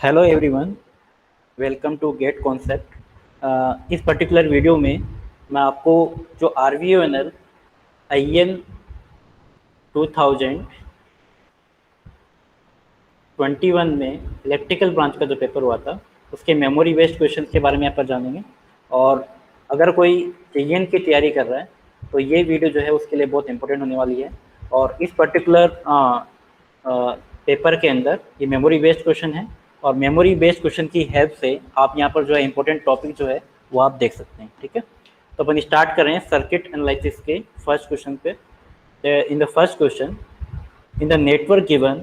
Hello everyone, welcome to get concept. इस particular video में मैं आपको जो R V O N L I N 2021 में इलेक्ट्रिकल ब्रांच का जो पेपर हुआ था उसके मेमोरी बेस्ड क्वेश्चन के बारे में यहाँ पर जानेंगे। और अगर कोई एन की तैयारी कर रहा है तो ये वीडियो जो है उसके लिए बहुत इंपॉर्टेंट होने वाली है। और इस पर्टिकुलर पेपर के अंदर ये मेमोरी बेस्ड क्वेश्चन है और मेमोरी बेस्ड क्वेश्चन की हेल्प से आप यहाँ पर जो है इंपॉर्टेंट टॉपिक जो है वो आप देख सकते हैं। ठीक है, तो अपन स्टार्ट कर रहे हैं सर्किट एनालिसिस के फर्स्ट क्वेश्चन पे। In the first question, in the network given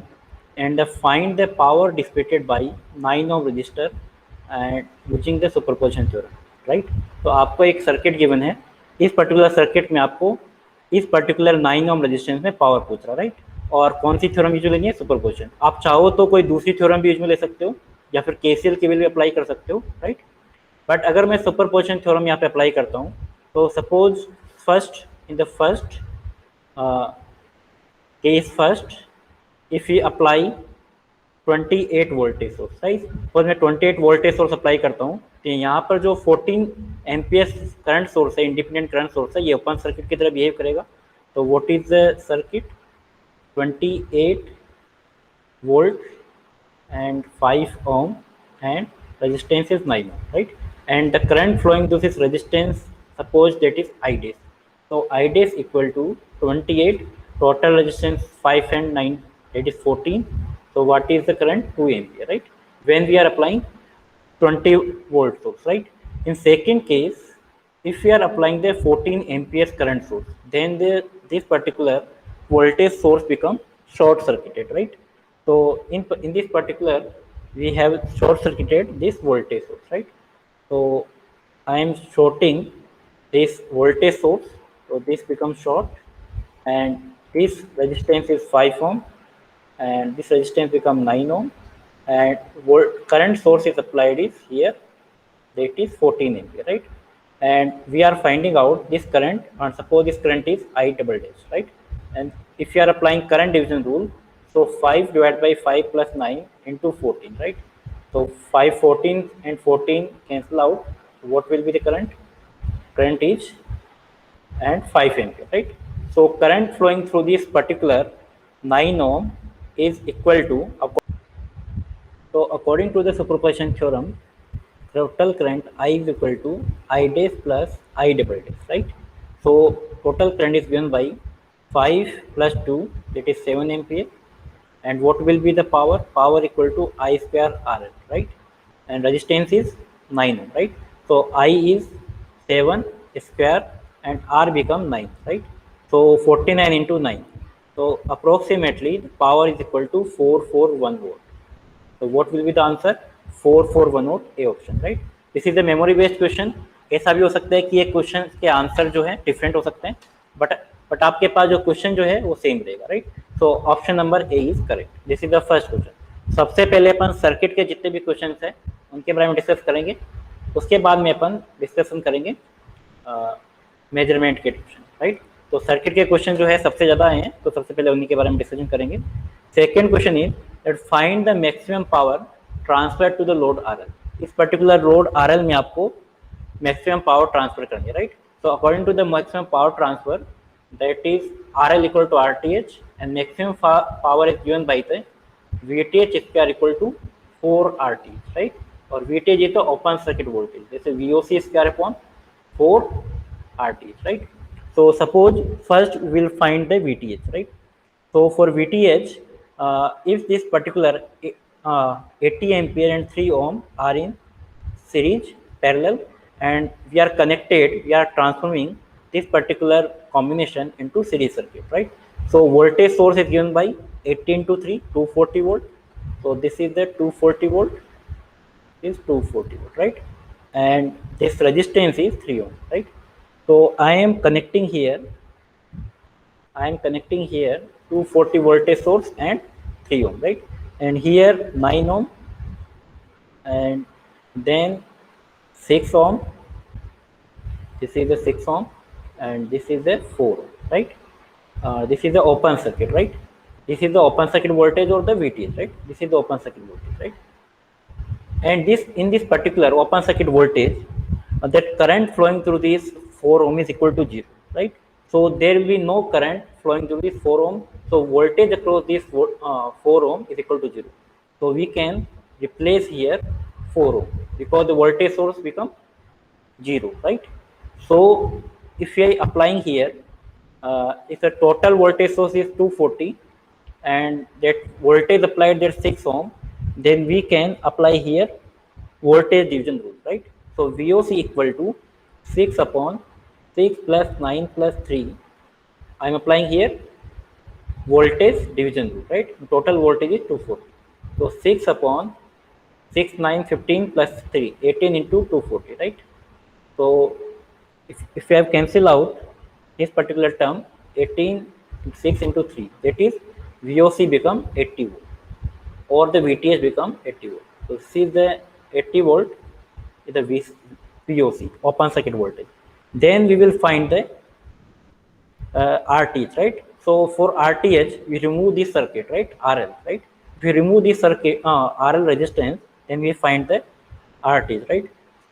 and find the power dissipated by 9 ohm resistor and using the superposition theorem, right? तो आपको एक सर्किट गिवन है, इस पर्टिकुलर सर्किट में आपको इस पर्टिकुलर 9 ओम रेजिस्टेंस में पावर पूछ रहा है, राइट? और कौन सी थ्योरम यूज लेनी है? सुपरपोजिशन। आप चाहो तो कोई दूसरी थ्योरम भी यूज में ले सकते हो या फिर केसीएल के भी अप्लाई कर सकते हो, राइट? बट अगर मैं सुपरपोजिशन थ्योरम यहाँ पे अप्लाई करता हूँ तो suppose first in the first case first, if we apply 28 voltage source, right? और मैं 28 वोल्टेज सोर्स अप्लाई करता हूँ तो यहाँ पर जो 14 एम्पियर करंट सोर्स है, इंडिपेंडेंट करंट सोर्स है, ये ओपन सर्किट की तरह बिहेव करेगा। तो what is the circuit? 28 volt and 5 ohm and resistance is 9 ohm, right? And the current flowing through this resistance, suppose that is I dash. So I dash equal to 28, total resistance 5 and 9, that is 14. So what is the current? 2 ampere, right? When we are applying 20 volt source, right? In second case, if we are applying the 14 amperes current source, then this particular voltage source become short circuited, right? So in this particular, we have short circuited this voltage source, right? So I am shorting this voltage source, so this becomes short, and this resistance is 5 ohm, and this resistance become 9 ohm, and current source is applied is here, that is 14 ampere, right? And we are finding out this current, and suppose this current is I double dash, right? And if you are applying current division rule, so 5 divided by 5 plus 9 into 14, right? So 5, 14 and 14 cancel out. What will be the current? Current is and 5 ampere, right? So current flowing through this particular 9 ohm is equal to, so according to the superposition theorem, total current I is equal to I dash plus I double dash, right? So total current is given by 5 plus 2, that is 7 ampere. And what will be the power? Power equal to I square RL, right? And resistance is 9 ohm, right? So I is 7 square and R become 9, right? So 49 into 9. So approximately the power is equal to 441 volt. So what will be the answer? 441 volt, A option, right? This is a memory based question. ऐसा भी हो सकता है कि ये question के answer जो है डिफरेंट हो सकते हैं, बट आपके पास जो क्वेश्चन जो है वो सेम रहेगा, right? So option number A is correct. This is the first question. सबसे पहले अपन सर्किट के जितने भी क्वेश्चन हैं उनके बारे में डिस्कस करेंगे, उसके बाद में अपन डिस्कशन करेंगे मेजरमेंट के क्वेश्चन, राइट? तो सर्किट के क्वेश्चन जो है सबसे ज़्यादा आए हैं, तो सबसे पहले उन्हीं के बारे में डिस्कशन करेंगे। Second question is that find the maximum power transfer to the load RL। इस पर्टिकुलर लोड RL में आपको मैक्सिमम पावर ट्रांसफर करेंगे, right? So according to the maximum power transfer, that is RL equal to RTH, and maximum power is given by the VTH square equal to 4 RTH, right? और VTH is the open circuit voltage, जैसे VOC square upon 4 RTH, right? So suppose first we will find the VTH, right? So for VTH, if this particular 80 ampere and 3 ohm are in series parallel, and we are connected, we are transforming this particular combination into series circuit, right? So voltage source is given by 80 into 3, 240 volt. So this is the 240 volt, is 240 volt, right? And this resistance is 3 ohm, right? So I am connecting here 240 voltage source and 3 ohm, right? And here 9 ohm, and then 6 ohm, this is the 6 ohm, and this is the 4 ohm, right? This is the open circuit, right? This is the open circuit voltage or the VTH, right? This is the open circuit voltage, right? and this in this particular open circuit voltage, that current flowing through this 4 ohm is equal to 0, right? So there will be no current flowing through this 4 ohm, so voltage across this 4 ohm is equal to 0. So we can replace here 4 ohm because the voltage source become 0, right? So if we are applying here, if the total voltage source is 240 and that voltage applied at 6 ohm, then we can apply here voltage division rule, right? So VOC equal to 6 upon 6 plus 9 plus 3. I am applying here voltage division rule, right? Total voltage is 240. So 6 upon 6, 9, 15 plus 3, 18 into 240, right? So if you have cancel out this particular term, 18 6 into 3, that is VOC become 80 volt or the VTH become 80 volt. So this is the 80 volt is the VOC, open circuit voltage. Then we will find the RTH, right? So for RTH, we remove this circuit, right? RL, right? If we remove this circuit, RL resistance, then we find the RTH, right?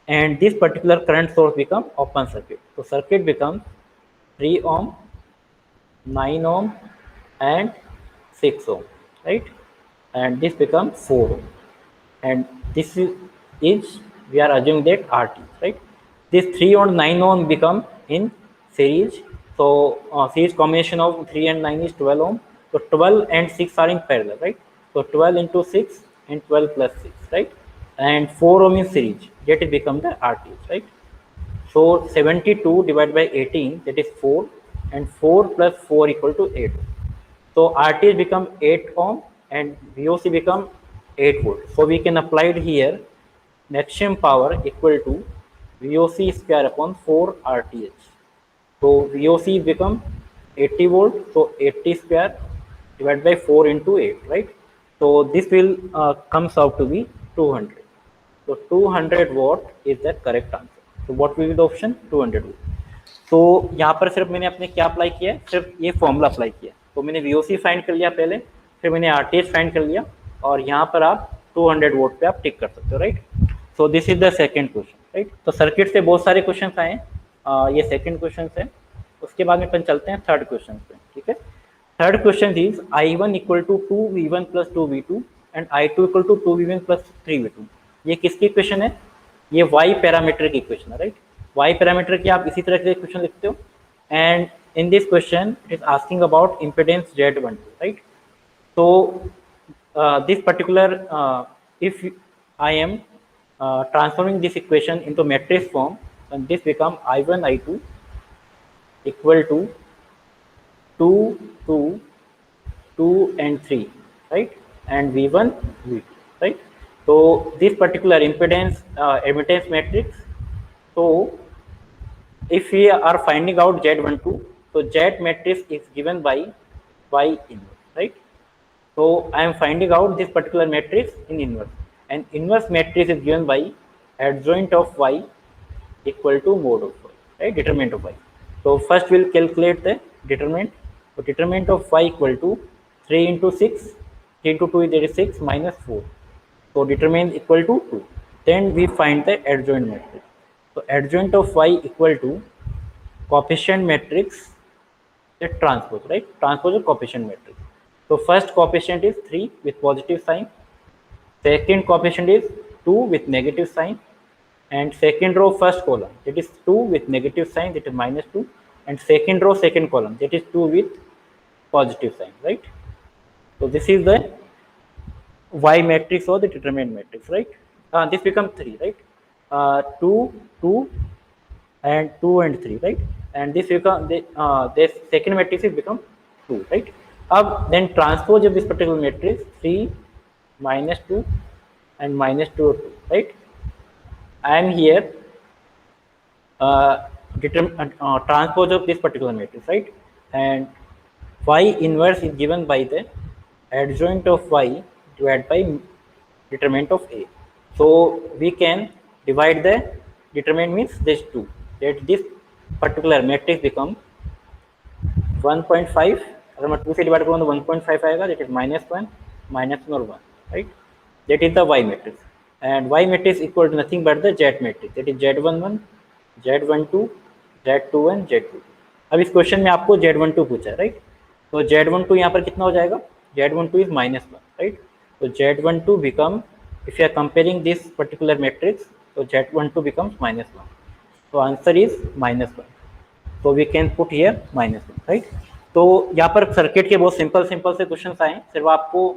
And this particular current source become open circuit. So circuit becomes 3 ohm, 9 ohm, and 6 ohm, right? And this becomes 4 ohm. And this is we are assuming that RT, right? This 3 and 9 ohm become in series. So series combination of 3 and 9 is 12 ohm. So 12 and 6 are in parallel, right? So 12 into 6 and 12 plus 6, right? And 4 ohm in series, that it become the RT, right? So 72 divided by 18, that is 4, and 4 plus 4 equal to 8. So RTH become 8 ohm and VOC become 8 volt. So we can apply it here, maximum power equal to VOC square upon 4 RTH. So VOC become 80 volt, so 80 square divided by 4 into 8, right? So this will comes out to be 200. So 200 watt is the correct answer. So what will be the option? 200 watt. तो यहाँ पर सिर्फ मैंने अपने क्या apply किया है, सिर्फ ये फॉर्मूला अप्लाई किया. तो मैंने VOC फाइंड कर लिया पहले, फिर मैंने RTH फाइंड कर लिया और यहाँ पर आप 200 वोट पे आप टिक कर सकते हो, right. So this is the second question, right. तो सर्किट से बहुत सारे क्वेश्चन आए हैं, ये सेकंड क्वेश्चन है. उसके बाद में अपन चलते हैं थर्ड क्वेश्चन पे, ठीक है. Third question is I1 equal to 2V1 plus 2V2 and I2 equal to 2V1 plus 3V2. ये किसकी इक्वेशन है? ये वाई पैरामीटर की इक्वेशन है, राइट. वाई पैरामीटर की आप इसी तरह से क्वेश्चन लिखते हो. And in this question it is asking about impedance Z12, right. So this particular if I am transforming this equation into matrix form, then this become I1 I2 equal to 2 2 2 and 3, right, and V1 V2, right. So this particular impedance admittance matrix, so if we are finding out Z12, so Z matrix is given by Y inverse, right. So I am finding out this particular matrix in inverse, and inverse matrix is given by adjoint of Y equal to mode of Y, right, determinant of Y. So first we'll calculate the determinant. So determinant of Y equal to 3 into 6, 3 into 2 is 6 minus 4. So determinant equal to 2. Then we find the adjoint matrix. So adjoint of Y equal to coefficient matrix, the transpose, right, transpose of coefficient matrix. So first coefficient is 3 with positive sign, second coefficient is 2 with negative sign, and second row first column, that is 2 with negative sign, that is minus 2, and second row second column, that is 2 with positive sign, right. So this is the Y matrix or the determinant matrix, right. This becomes 3, right. 2 2 and 2 and 3, right, and this become this second matrix is become 2, right. Then transpose of this particular matrix, 3 minus 2 and minus 2 2, right. I am here transpose of this particular matrix, right, and Y inverse is given by the adjoint of Y divided by determinant of A. So we can divide the determinant means this 2, that this particular matrix become 1.5. अगर मैं 2 से divide करूँ तो 1.5 आएगा, that is -1 -1 और 1, right. That is the Y matrix. and y matrix equal to nothing but the z matrix, that is z11, z12, z21, z22. अब इस question में आपको z12 पूछा है, राइट? तो z12 यहाँ पर कितना हो जाएगा? z12 is -1, right? तो z12 become, if you are comparing this particular matrix, so z12 becomes -1. So answer is -1. So we can put here -1, right? तो यहाँ पर सर्किट के बहुत सिंपल से क्वेश्चंस आए, सिर्फ आपको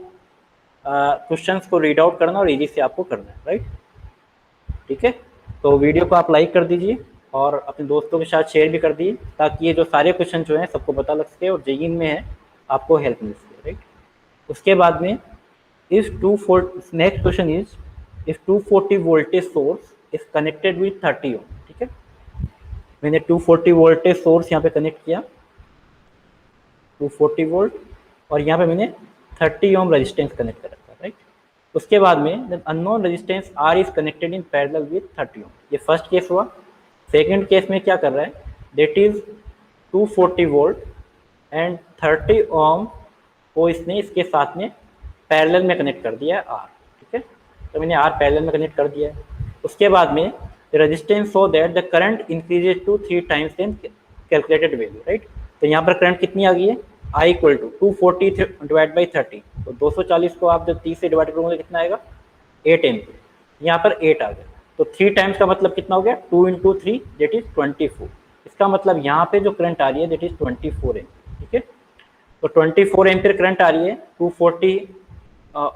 क्वेश्चंस को रीड आउट करना और इजी से आपको करना है, राइट? ठीक है, तो वीडियो को आप लाइक कर दीजिए और अपने दोस्तों के साथ शेयर भी कर दीजिए, ताकि ये जो सारे क्वेश्चन जो हैं सबको पता लग सके और जेईई में है आपको हेल्प मिल सके, राइट? उसके बाद में next question is if 240 voltage source is connected with 30 ओम, ठीक है? मैंने 240 वोल्टेज सोर्स यहाँ पे कनेक्ट किया, 240 वोल्ट, और यहाँ पे मैंने 30 ओम रेजिस्टेंस कनेक्ट कर रखा है, राइट? उसके बाद में unknown resistance R is connected in parallel with 30 ओम। ये फर्स्ट केस हुआ। सेकंड केस में क्या कर रहा है, दैट इज 240 वोल्ट एंड 30 ओम को इसने इसके साथ में पैरेलल में कनेक्ट कर दिया है आर, ठीक है? तो मैंने आर पैरेलल में कनेक्ट कर दिया है। उसके बाद में resistance so that the current increases to 3 times then calculated value, right? तो यहाँ पर करंट कितनी आ गई है, I equal to 240 divide by 30, तो 240 को आप जब 30 से डिवाइड करोगे कितना आएगा, 8 एम्पियर। यहाँ पर 8 आ गया, तो 3 टाइम्स का मतलब कितना हो गया, 2 इंटू 3 दैट इज 24। इसका मतलब यहाँ पे जो करंट आ रही है दैट इज 24 एम्पियर, ठीक है? तो 24 एम्पियर करंट आ रही है, 240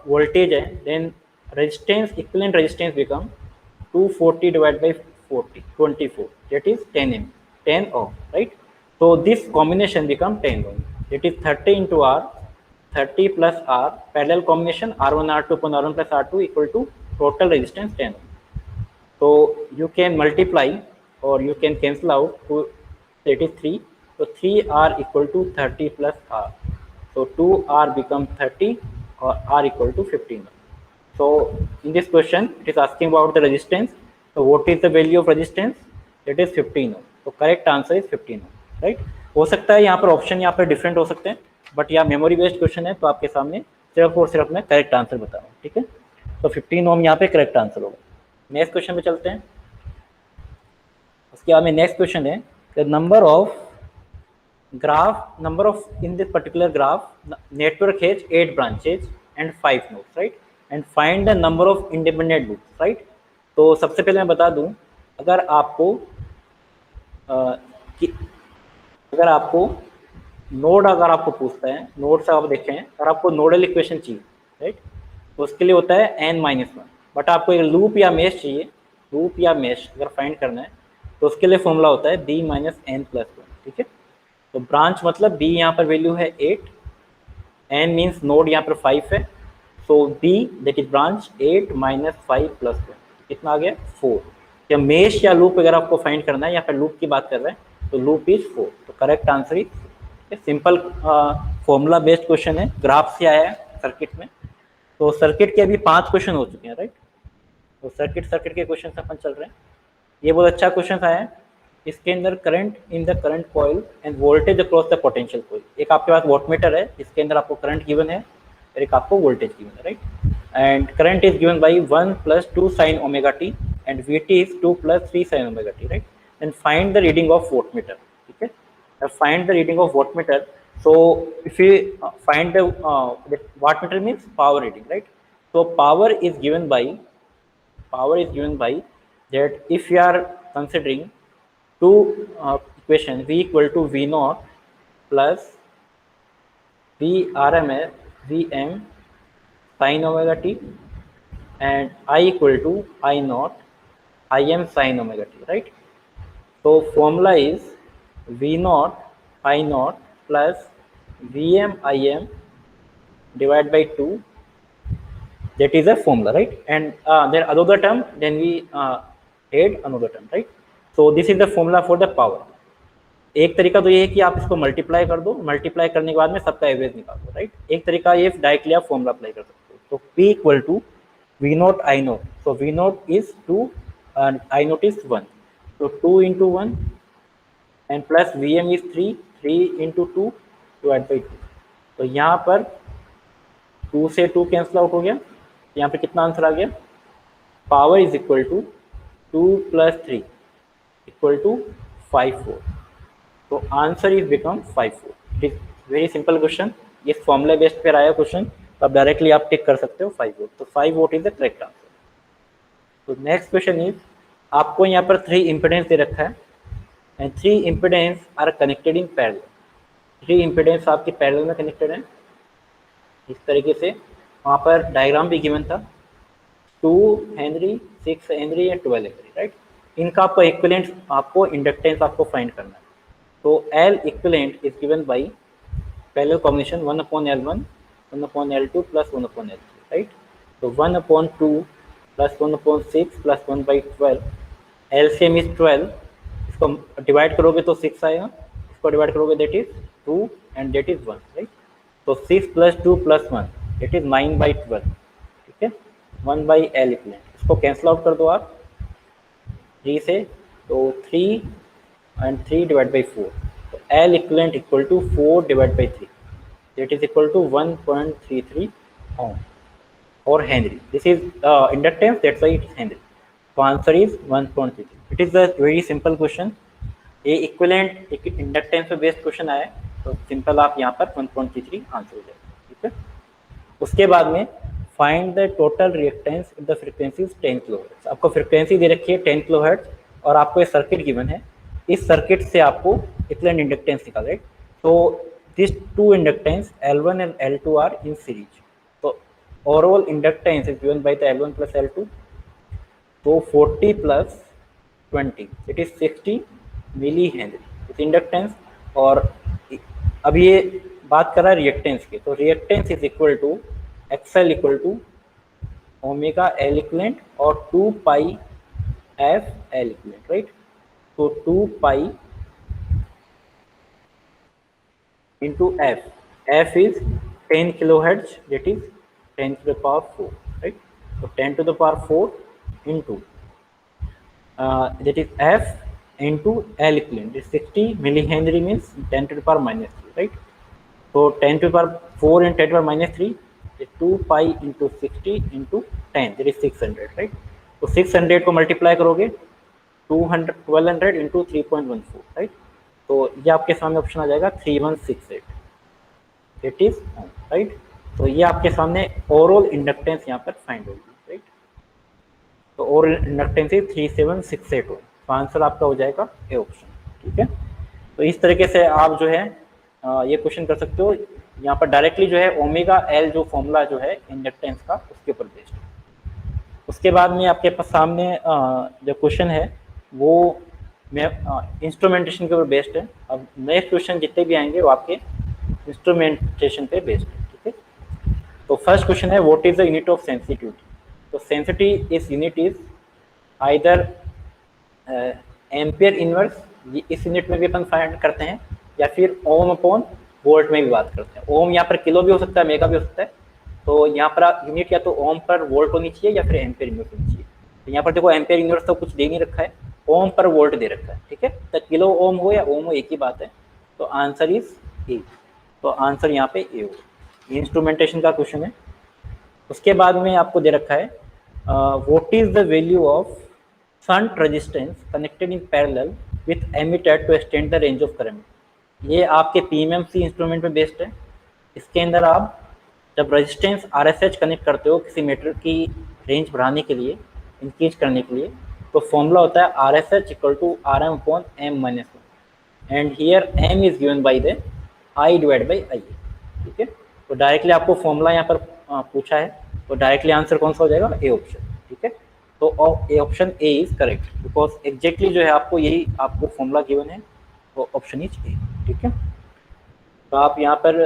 वोल्टेज है, then resistance, equivalent resistance become 240 divide by 40, 24, that is 10 ohm, right? So this combination become 10 ohm. It is 30 into R, 30 plus R, parallel combination R1 R2 upon R1 plus R2 equal to total resistance 10 ohm. So you can multiply or you can cancel out to, that is 3. So 3R equal to 30 plus R. So 2R become 30 or R equal to 15 ohm. So in this question it is asking about the resistance. So what is the value of resistance? It is 15 ohm. So correct answer is 15 ohm. Right? हो सकता है यहाँ पर option यहाँ पर different हो सकते हैं, बट यहाँ मेमोरी बेस्ड क्वेश्चन है, तो आपके सामने सिर्फ और सिर्फ मैं करेक्ट आंसर बता रहा हूँ, ठीक है? तो 15 ओम यहाँ पे करेक्ट आंसर होगा। नेक्स्ट क्वेश्चन पे चलते हैं। उसके बाद में नेक्स्ट क्वेश्चन है, the number of in this particular graph network has 8 branches and 5 nodes, right? And find the number of independent loops, right? तो सबसे पहले मैं बता दूँ, अगर आपको नोड अगर आपको पूछता है, नोड से आप देखें, अगर आपको नोडल इक्वेशन चाहिए, राइट? तो उसके लिए होता है n-1, बट आपको एक लूप या मेश चाहिए, लूप या मेश अगर फाइंड करना है तो उसके लिए फॉर्मूला होता है b माइनस n+1, ठीक है? तो ब्रांच मतलब b यहाँ पर वैल्यू है 8, n मीन्स नोड यहाँ पर 5 है, सो b that is branch 8 minus 5 plus 1, कितना आ गया 4। या मेश या लूप अगर आपको फाइंड करना है, यहाँ पर लूप की बात कर रहे हैं, तो लूप इज 4, तो correct answer is simple formula based question है, ग्राफ से आया है सर्किट में। तो सर्किट के अभी 5 क्वेश्चन हो चुके हैं, राइट? तो सर्किट के क्वेश्चन अपन चल रहे हैं। ये बहुत अच्छा क्वेश्चन आया है। इसके अंदर current in the current coil end voltage across the potential coil, एक आपके पास वोल्टमीटर है, इसके अंदर आपको करंट गिवन है और एक आपको वोल्टेज गिवन है, right? And current is given by 1 + 2 sin ωt and Vt is 2 + 3 sin ωt, right? And find the reading of voltmeter, ठीक है? Find the reading of voltmeter. So if we find the wattmeter means power reading, right? So power is given by that if you are considering two equation, V equal to V0 plus V RMS Vm sin ωt and I equal to I0 Im sin ωt, right? So formula is V0 I0 plus Vm Im divided by 2. That is a formula, right? And then another term, then we add another term, right? So this is the formula for the power. एक तरीका तो ये है कि आप इसको multiply कर दो, मल्टीप्लाई करने के बाद में सबका एवरेज निकाल दो, राइट? एक तरीका ये डायरेक्टली आप फॉर्मूला अप्लाई कर सकते हो। तो P equal to V0 I0, so V0 is 2 and I0 is 1. So 2 into 1 and plus Vm is 3 into 2 divided by 2. तो यहाँ पर 2 से 2 कैंसिल आउट हो गया, यहाँ पे कितना आंसर आ गया power is equal to 2 + 3 equal to 5 volt. तो answer is become 5 volt. It is very simple question, ये फॉर्मूला बेस्ड पर आया क्वेश्चन, तो आप डायरेक्टली आप टिक कर सकते हो 5 वोल्ट। तो 5 volt is the correct answer. तो नेक्स्ट क्वेश्चन इज, आपको यहाँ पर 3 इम्पिडेंस दे रखा है and 3 impedance are connected in parallel. 3 impedance आपके पैरेलल में कनेक्टेड है इस तरीके से। वहाँ पर डायग्राम भी गिवन था, 2 हेनरी, 6 हेनरी या 12 हेनरी, राइट। इनका आपको इक्विवेलेंट, आपको इंडक्टेंस आपको फाइंड करना है। तो L equivalent is given by parallel combination 1/L1 1/L2 + 1/L3, right. तो 1/2 + 1/6 + 1/12, LCM इज 12। इसको डिवाइड करोगे तो 6 आएगा, इसको डिवाइड करोगे that is 2 and that is 1, right. तो 6 + 2 + 1 दैट इज 9/12, ठीक है। 1/L इक्विवेलेंट, इसको कैंसिल आउट कर दो आप 3 से, तो 3 एंड 3 डिवाइड बाई 4, तो L equivalent equal to 4 divide by 3 that is equal to 1.33 ohm और henry. This is inductance, that's why it is henry. तो answer is 1.33। It is a very simple question, ये equivalent inductance पे based question आया, तो simple आप यहाँ पर 1.33 answer हो जाएगा, ठीक है। उसके बाद में find the total reactance if the frequency is 10 kilohertz. आपको फ्रीक्वेंसी दे रखी है 10 किलोहर्ट्ज और आपको ये सर्किट गिवन है, इस सर्किट से आपको इक्विवेलेंट इंडक्टेंस निकाल, राइट। तो this 2 inductance L1 and L2 are in series, तो overall inductance is given by the L1 + L2, तो 40 + 20 इट इज 60 मिली हेनरी इस इंडक्टेंस। और अब ये बात कर रहा है रिएक्टेंस की, तो reactance is equal to XL equal to omega L equivalent और 2 pi F L equivalent, right. तो 2 पाई into F is 10 kilohertz, that is 10 to the power 4, right. So 10 to the power 4 into that is F into L equivalent is 60 millihenry, means 10 to the power -3, right. So 10 to the power 4 and 10 to the power -3 is 2 pi into 60 into 10, that is 600, right. तो 600 को multiply करोगे 1200 into 3.14, right. तो ये आपके सामने option आ जाएगा 3168, it is right. तो ये आपके सामने ओवरऑल इंडक्टेंस यहाँ पर फाइंड होगी, राइट। तो ओवरऑल इंडक्टेंस 3768 हो, तो आंसर आपका हो जाएगा ए ऑप्शन, ठीक है। तो इस तरीके से आप जो है ये क्वेश्चन कर सकते हो। यहाँ पर डायरेक्टली जो है ओमेगा एल जो फॉर्मूला जो है इंडक्टेंस का उसके ऊपर बेस्ड है। उसके बाद में आपके पास सामने जो क्वेश्चन है वो इंस्ट्रूमेंटेशन के ऊपर बेस्ड है। अब नेक्स्ट क्वेश्चन जितने भी आएंगे वो आपके इंस्ट्रूमेंटेशन पे बेस्ड है, ठीक है। तो फर्स्ट क्वेश्चन है what is the unit of sensitivity. तो सेंसिटिविटी इस unit is either ampere inverse, इस यूनिट में भी अपन फाइंड करते हैं, या फिर ओम अपॉन वोल्ट में भी बात करते हैं। ओम यहाँ पर किलो भी हो सकता है, मेगा भी हो सकता है। तो यहाँ पर यूनिट या तो ओम पर वोल्ट होनी चाहिए या फिर एम्पियर इनवर्स होनी चाहिए। तो यहाँ पर देखो एम्पियर इनवर्स तो कुछ दे नहीं रखा है, ओम पर वोल्ट दे रखा है, ठीक है। तो किलो ओम हो या ओम हो एक ही बात है। तो आंसर इज ए, तो आंसर यहाँ पे ए हो। इंस्ट्रूमेंटेशन का क्वेश्चन है। उसके बाद में आपको दे रखा है what is the value of shunt resistance connected in parallel with ammeter to extend the range of current. ये आपके पीएमएमसी इंस्ट्रूमेंट में बेस्ड है। इसके अंदर आप जब रेजिस्टेंस आरएसएच कनेक्ट करते हो किसी मीटर की रेंज बढ़ाने के लिए, इंक्रीज करने के लिए, तो फॉर्मूला होता है RSH equal to RM upon M-1 and here M is given by the I divide by IA, ठीक है। तो डायरेक्टली आपको फॉर्मूला यहाँ पर पूछा है, तो डायरेक्टली आंसर कौन सा हो जाएगा, ए ऑप्शन, ठीक है। तो A option A is correct because exactly जो है आपको यही आपको फॉर्मूला गिवन है, तो ऑप्शन इज ए, ठीक है। तो आप यहाँ पर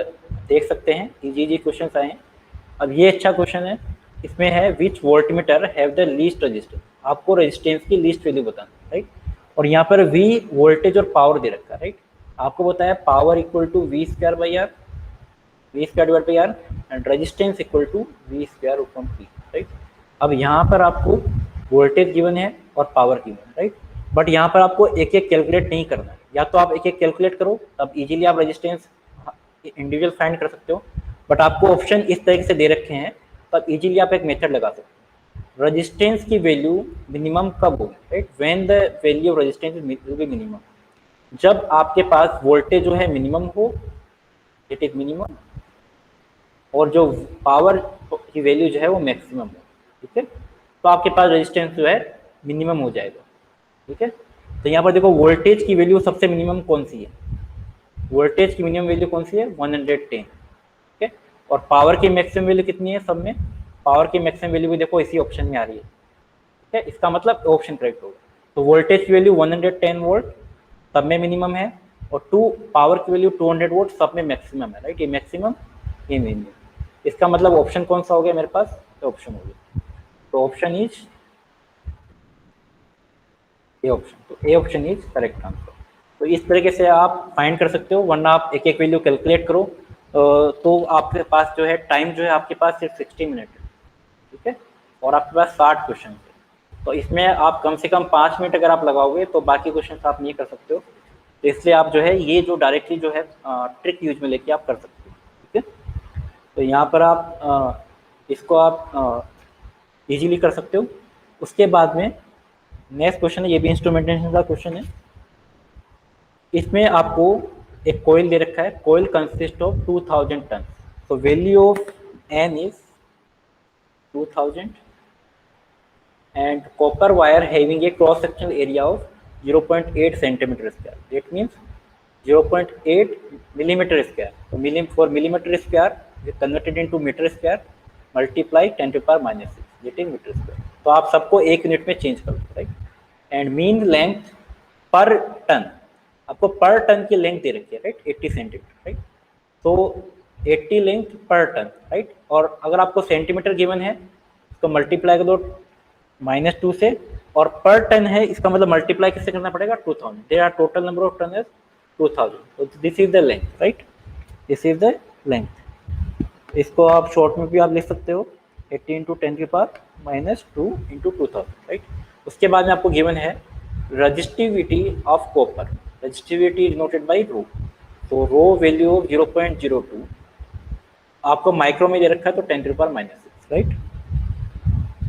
देख सकते हैं इजी क्वेश्चन आए हैं। अब ये अच्छा क्वेश्चन है, इसमें है which voltmeter have the least resistance. आपको रेजिस्टेंस की लीस्ट वैल्यू बताना, राइट। और यहाँ पर V वोल्टेज और पावर दे रखा है, राइट। आपको बताया power equal to V² by R, V² divide by R, and resistance equal to V² upon P, right. अब यहाँ पर आपको वोल्टेज गिवन है और पावर गिवन है, राइट। बट यहाँ पर आपको एक एक कैलकुलेट नहीं करना है, या तो आप एक एक कैलकुलेट करो तब इजीली आप रेजिस्टेंस इंडिविजुअल फाइंड कर सकते हो, बट आपको ऑप्शन इस तरीके से दे रखे हैं तब इजीली आप एक मेथड लगा सकते हो। रेजिस्टेंस की वैल्यू मिनिमम कब होगी, right, when the value of resistance will be minimum, जब आपके पास वोल्टेज जो है मिनिमम हो, इट इज मिनिमम, और जो पावर की वैल्यू जो है वो मैक्सिमम हो, ठीक है, तो आपके पास रेजिस्टेंस जो है मिनिमम हो जाएगा, ठीक है। तो यहाँ पर देखो वोल्टेज की वैल्यू सबसे मिनिमम कौन सी है, वोल्टेज की मिनिमम वैल्यू कौन सी है 110, ठीक है, और पावर की मैक्सिमम वैल्यू कितनी है सब में, पावर की मैक्सिमम वैल्यू भी देखो इसी ऑप्शन में आ रही है, ठीक है, इसका मतलब ऑप्शन करेक्ट होगा। तो वोल्टेज की वैल्यू 110 वोल्ट सब में मिनिमम है, और पावर की वैल्यू 200 वोल्ट सब में मैक्सिमम है, राइट, ये मैक्सिमम ये मिनिमम, इसका मतलब ऑप्शन कौन सा हो गया मेरे पास, ऑप्शन हो गया, तो ऑप्शन इज ए ऑप्शन, तो ए ऑप्शन इज करेक्ट आंसर। तो इस तरीके से आप फाइंड कर सकते हो, वरना आप एक एक वैल्यू कैलकुलेट करो तो आपके पास जो है टाइम जो है आपके पास सिर्फ 60 मिनट है, ठीक है, और आपके पास 60 क्वेश्चन है, तो इसमें आप कम से कम 5 मिनट अगर आप लगाओगे तो बाकी क्वेश्चन आप नहीं कर सकते हो, तो इसलिए आप जो है ये जो डायरेक्टली जो है ट्रिक यूज में लेके आप कर सकते हो, ठीक है। तो यहाँ पर आप इसको आप इजीली कर सकते हो। उसके बाद में नेक्स्ट क्वेश्चन है, ये भी इंस्ट्रूमेंटेशन का क्वेश्चन है, इसमें आपको एक कोयल दे रखा है, कोयल कंसिस्ट ऑफ 2000 टन, तो value of N is 2000 and copper wire having a cross sectional area of 0.8 centimeter square, that means 0.8 millimeter square, so for millimeter square we converted into meter square, multiply 10 to the power minus 6, that is meter square, तो आप सबको एक unit में change कर दो, right, and mean length पर ton, आपको पर टन की लेंथ दे रखी है, राइट, 80 सेंटीमीटर, राइट, तो 80 लेंथ पर टन, राइट, और अगर आपको सेंटीमीटर गिवन है तो मल्टीप्लाई कर दो -2 से, और पर टन है इसका मतलब मल्टीप्लाई किससे करना पड़ेगा 2000, there are total number of turn is 2000, तो this is the length, right, this is the length, इसको आप शॉर्ट में भी आप लिख सकते हो 80 इंटू 10 की पावर -2 इंटू 2000, राइट। उसके बाद में आपको गिवन है resistivity of copper, resistivity denoted by rho, तो रो वैल्यू ऑफ 0.02 आपको माइक्रो में दे रखा है, तो 10 टू पावर -6, राइट।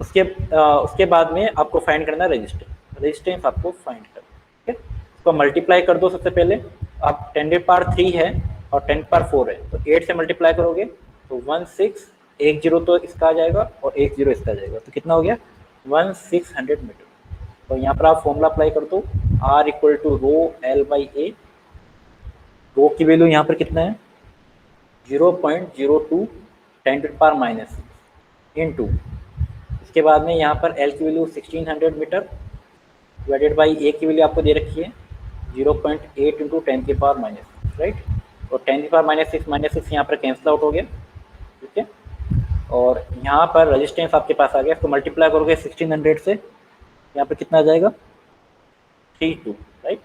उसके बाद में आपको फाइंड करना है रेजिस्टेंस, रेजिस्टेंस आपको फाइंड करना है, ठीक है, उसको मल्टीप्लाई कर दो, सबसे पहले आप 10 टू पावर 3 है और 10 टू पावर 4 है, तो 8 से मल्टीप्लाई करोगे तो 1610 तो इसका आ जाएगा और 10 इसका आ जाएगा, तो कितना हो गया 1600 मीटर। तो यहाँ पर आप फॉर्मूला अप्लाई कर दो, R equal to rho L by A, rho की वैल्यू यहाँ पर कितना है 0.02 10 टू पावर -6 इंटू, इसके बाद में यहाँ पर L की वैल्यू 1600 मीटर डिवाइडेड बाई ए की वैल्यू आपको दे रखी है 0.8 इंटू 10 की पावर -6, राइट, और 10 की पावर -6 यहाँ पर कैंसिल आउट हो गया, ठीक है, और यहाँ पर रेजिस्टेंस आपके पास आ गया, इसको मल्टीप्लाई करोगे 1600 से, यहाँ पर कितना आ जाएगा 32, राइट,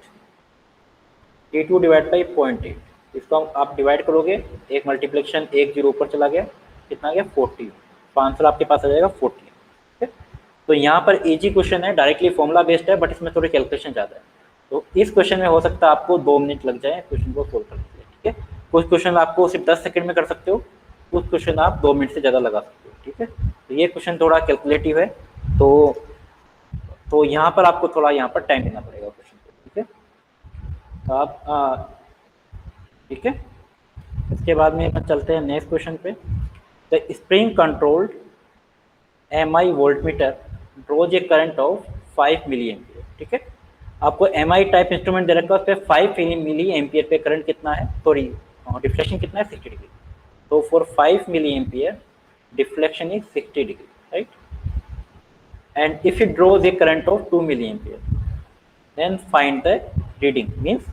32 डिवाइड बाई 0.8, इसको आप डिवाइड करोगे, एक मल्टीप्लिकेशन 1 0 ऊपर चला गया, कितना आ गया 40, तो आंसर आपके पास आ जाएगा 40, ठीक है। तो यहाँ पर इजी क्वेश्चन है, डायरेक्टली फॉर्मूला बेस्ड है, बट इसमें थोड़ी कैलकुलेशन ज़्यादा है, तो इस क्वेश्चन में हो सकता है आपको 2 मिनट लग जाए क्वेश्चन को सोल्व करने के लिए, ठीक है। कुछ क्वेश्चन आपको सिर्फ 10 सेकंड में कर सकते हो, कुछ क्वेश्चन आप 2 मिनट से ज़्यादा लगा सकते हो, ठीक है। तो ये क्वेश्चन थोड़ा कैलकुलेटिव है, तो यहाँ पर आपको थोड़ा यहाँ पर टाइम देना पड़ेगा क्वेश्चन को, ठीक है। तो आप ठीक है, इसके बाद में चलते हैं नेक्स्ट क्वेश्चन पे। The spring controlled MI voltmeter draws a current of 5 milli ampere, ठीक है, आपको MI टाइप इंस्ट्रूमेंट दे रखा है, उस पर 5 मिली एम्पियर पे करंट कितना है, सॉरी डिफ्लेक्शन कितना है 60 डिग्री, तो for 5 milli ampere deflection is 60 degree, right, and if it draws a current of 2 milliampere, then find the reading, means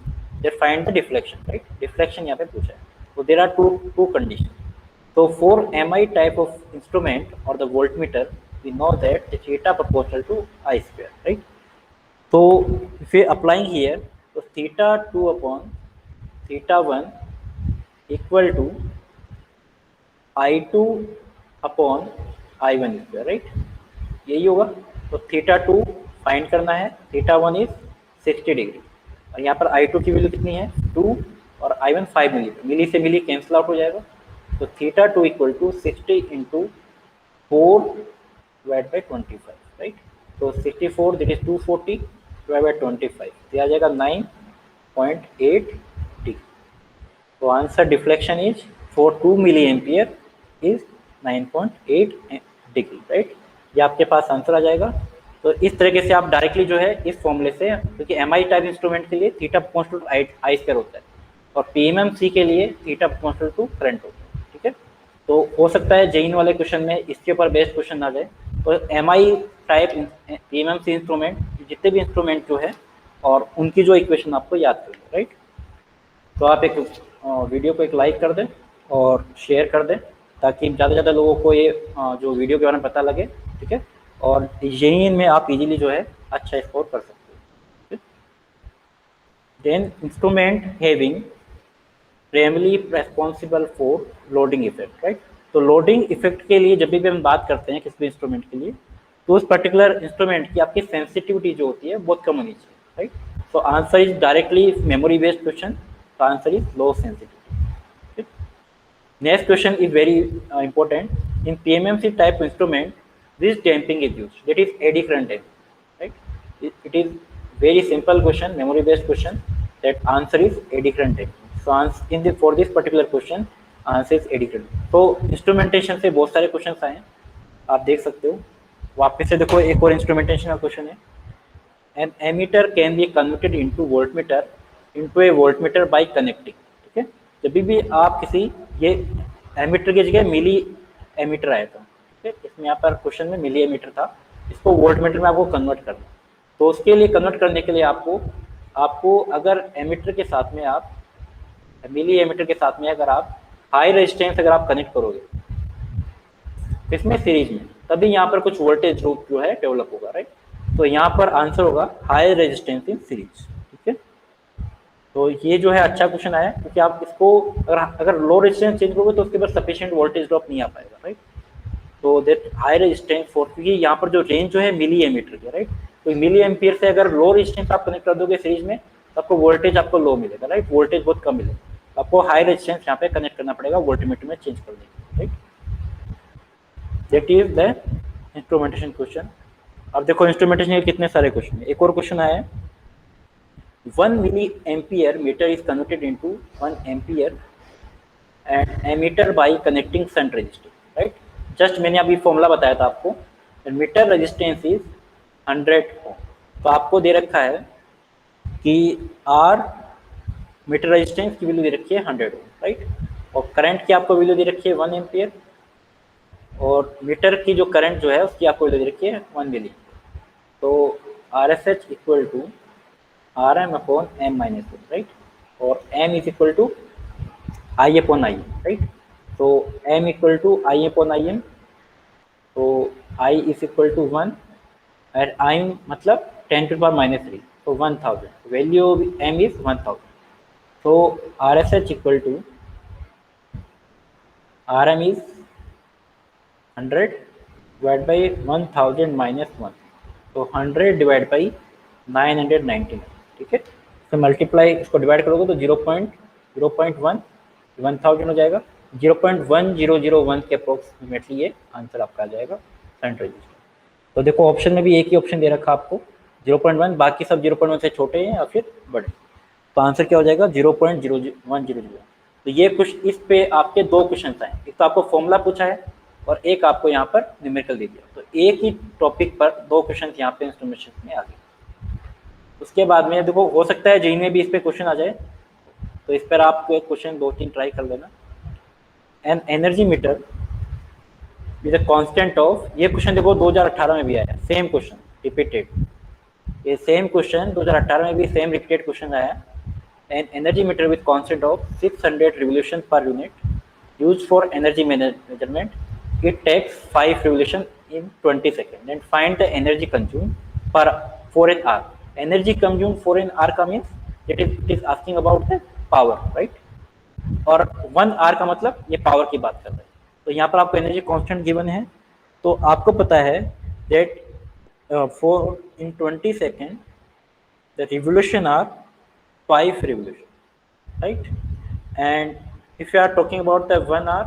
they find the deflection, right, deflection यहाँ पे पूछा है, so there are two conditions, so for MI type of instrument or the voltmeter we know that the theta proportional to I square, right, so if we applying here, so theta 2 upon theta 1 equal to I2 upon I1 square, right, यही होगा, तो theta 2 find करना है, theta 1 is 60 degree, और यहाँ पर I2 की value कितनी है 2 और I1 5 मिली, मिली से मिली कैंसिल आउट हो जाएगा, तो theta 2 equal to 60 into 4 divide by 25, right. तो 64 दैट इज 240 डिवाइड बाई 25, तो आ जाएगा 9.8 डिग्री। तो answer deflection is for 2 milli ampere is 9.8 degree, right. ये आपके पास आंसर आ जाएगा। तो इस तरीके से आप डायरेक्टली जो है इस फॉर्मूले से, क्योंकि एमआई टाइप इंस्ट्रूमेंट के लिए theta proportional to I square होता है और पीएमएमसी के लिए थीटा प्रोपोर्शनल टू करंट होता है, ठीक है। तो हो सकता है जेईन वाले क्वेश्चन में इसके ऊपर बेस्ड क्वेश्चन ना जाए। तो एमआई टाइप पीएमएमसी इंस्ट्रूमेंट, जितने भी इंस्ट्रूमेंट जो है और उनकी जो इक्वेशन आपको याद करनी है, राइट। तो आप एक वीडियो को एक लाइक कर दें और शेयर कर दें ताकि ज़्यादा से ज़्यादा लोगों को ये जो वीडियो के बारे में पता लगे, ठीक है। और जेईन में आप इजीली जो है अच्छा स्कोर कर सकते हो। Then instrument having primary responsible for loading effect, right. तो लोडिंग इफेक्ट के लिए जब भी हम बात करते हैं किसी भी इंस्ट्रूमेंट के लिए, तो उस पर्टिकुलर इंस्ट्रूमेंट की आपकी सेंसिटिविटी जो होती है बहुत कम होनी चाहिए, राइट। तो answer is directly memory based question, तो answer is low sensitivity. Next question is very important. In PMMC type instrument this damping is used, that is eddy current damping, right. It is very simple question, memory based question, that answer is eddy current damping. So answer for this particular question answer is eddy current. तो instrumentation से बहुत सारे question आए हैं, आप देख सकते हो। वापस से देखो, एक और इंस्ट्रूमेंटेशन का क्वेश्चन है। An ammeter can be converted into voltmeter into a voltmeter by connecting, ठीक है। जब भी आप किसी, ये एमीटर की जगह मिली एमीटर आया था, इसमें यहाँ पर क्वेश्चन में मिली एमीटर था, इसको वोल्टमीटर में आपको कन्वर्ट करना। तो उसके लिए कन्वर्ट करने के लिए आपको अगर एमीटर के साथ में आप मिली एमीटर के साथ में अगर आप हाई रेजिस्टेंस अगर आप कनेक्ट करोगे इसमें सीरीज में, तभी यहाँ पर कुछ वोल्टेज ड्रॉप जो है डेवलप होगा, राइट। तो यहाँ पर आंसर होगा हाई रेजिस्टेंस इन सीरीज, ठीक है। तो ये जो है अच्छा क्वेश्चन आया, क्योंकि आप इसको अगर लो रेजिस्टेंस चेंज करोगे तो उसके बाद सफिशिएंट वोल्टेज ड्रॉप नहीं आ पाएगा, राइट। तो दैट हाई रेजिस्टेंस फॉर, क्योंकि यहाँ पर जो रेंज जो है मिली एमीटर की, राइट। तो मिली एम्पियर से अगर लो रेजिस्टेंस आप कनेक्ट कर दोगे सीरीज में तो आपको वोल्टेज आपको लो मिलेगा, राइट। वोल्टेज बहुत कम मिलेगा, आपको हाई रेजिस्टेंस यहाँ पे कनेक्ट करना पड़ेगा वोल्टमीटर में चेंज करने के, right. That is the instrumentation question. अब देखो इंस्ट्रूमेंटेशन के कितने सारे क्वेश्चन है। एक और क्वेश्चन आया है, 1 milli ampere meter is converted into 1 ampere and ammeter by connecting shunt resistor, right. Just मैंने अभी फॉर्मूला बताया था आपको, मीटर रेजिस्टेंस इज 100 ओम। तो आपको दे रखा है कि आर मीटर रेजिस्टेंस की वैल्यू दे रखी है 100 ओम, राइट। और करंट की आपको वैल्यू दे रखी है 1 एम्पियर और मीटर की जो करंट जो है उसकी आपको वैल्यू दे रखी है 1 मिली। तो R S H equal to R M upon M minus one, right. और M is equal to I upon I, right. तो m equal to I upon I M, तो i इज इक्वल टू 1 और i मतलब 10 to power -3, तो 1000, value m is 1000। तो R S H equal to R M is 100 divide by 1000 minus 1, तो 100 divide by 999, ठीक है। तो मल्टीप्लाई इसको डिवाइड करोगे तो 0.1 1000 हो जाएगा, 0.1001 के अप्रोक्सीमेटली ये आंसर आपका आ जाएगा शंट रेजिस्टर। तो देखो ऑप्शन में भी एक ही ऑप्शन दे रखा आपको 0.1, बाकी सब 0.1 से छोटे हैं या फिर बड़े। तो आंसर क्या हो जाएगा 0.0100। तो ये कुछ इस पे आपके दो क्वेश्चन आए, एक तो आपको फॉर्मूला पूछा है और एक आपको यहाँ पर न्यूमेरिकल दे दिया। तो एक ही टॉपिक पर दो क्वेश्चन यहाँ पे इंस्ट्रूमेंटेशन में आ गए। उसके बाद में देखो हो सकता है जेईई में भी इस पे क्वेश्चन आ जाए, तो इस पर आप क्वेश्चन 2-3 ट्राई कर लेना। An energy meter with a constant of, ये क्वेश्चन देखो 2018 में भी आया, सेम क्वेश्चन रिपीटेड, ये सेम क्वेश्चन 2018 में भी सेम रिपीटेड क्वेश्चन आया। An energy meter with constant of 600 revolution per unit used for energy measurement, it takes 5 revolution in 20 second and find the energy consume for an hour. Energy consumed for an hour का means it is asking about the power, right. और 1 our का मतलब ये power की बात कर रहे हैं। तो यहाँ पर आपको एनर्जी कांस्टेंट गिवन है, तो आपको पता है that for in 20 second the revolution are 5 revolution, right. And if you are talking about the 1 hour,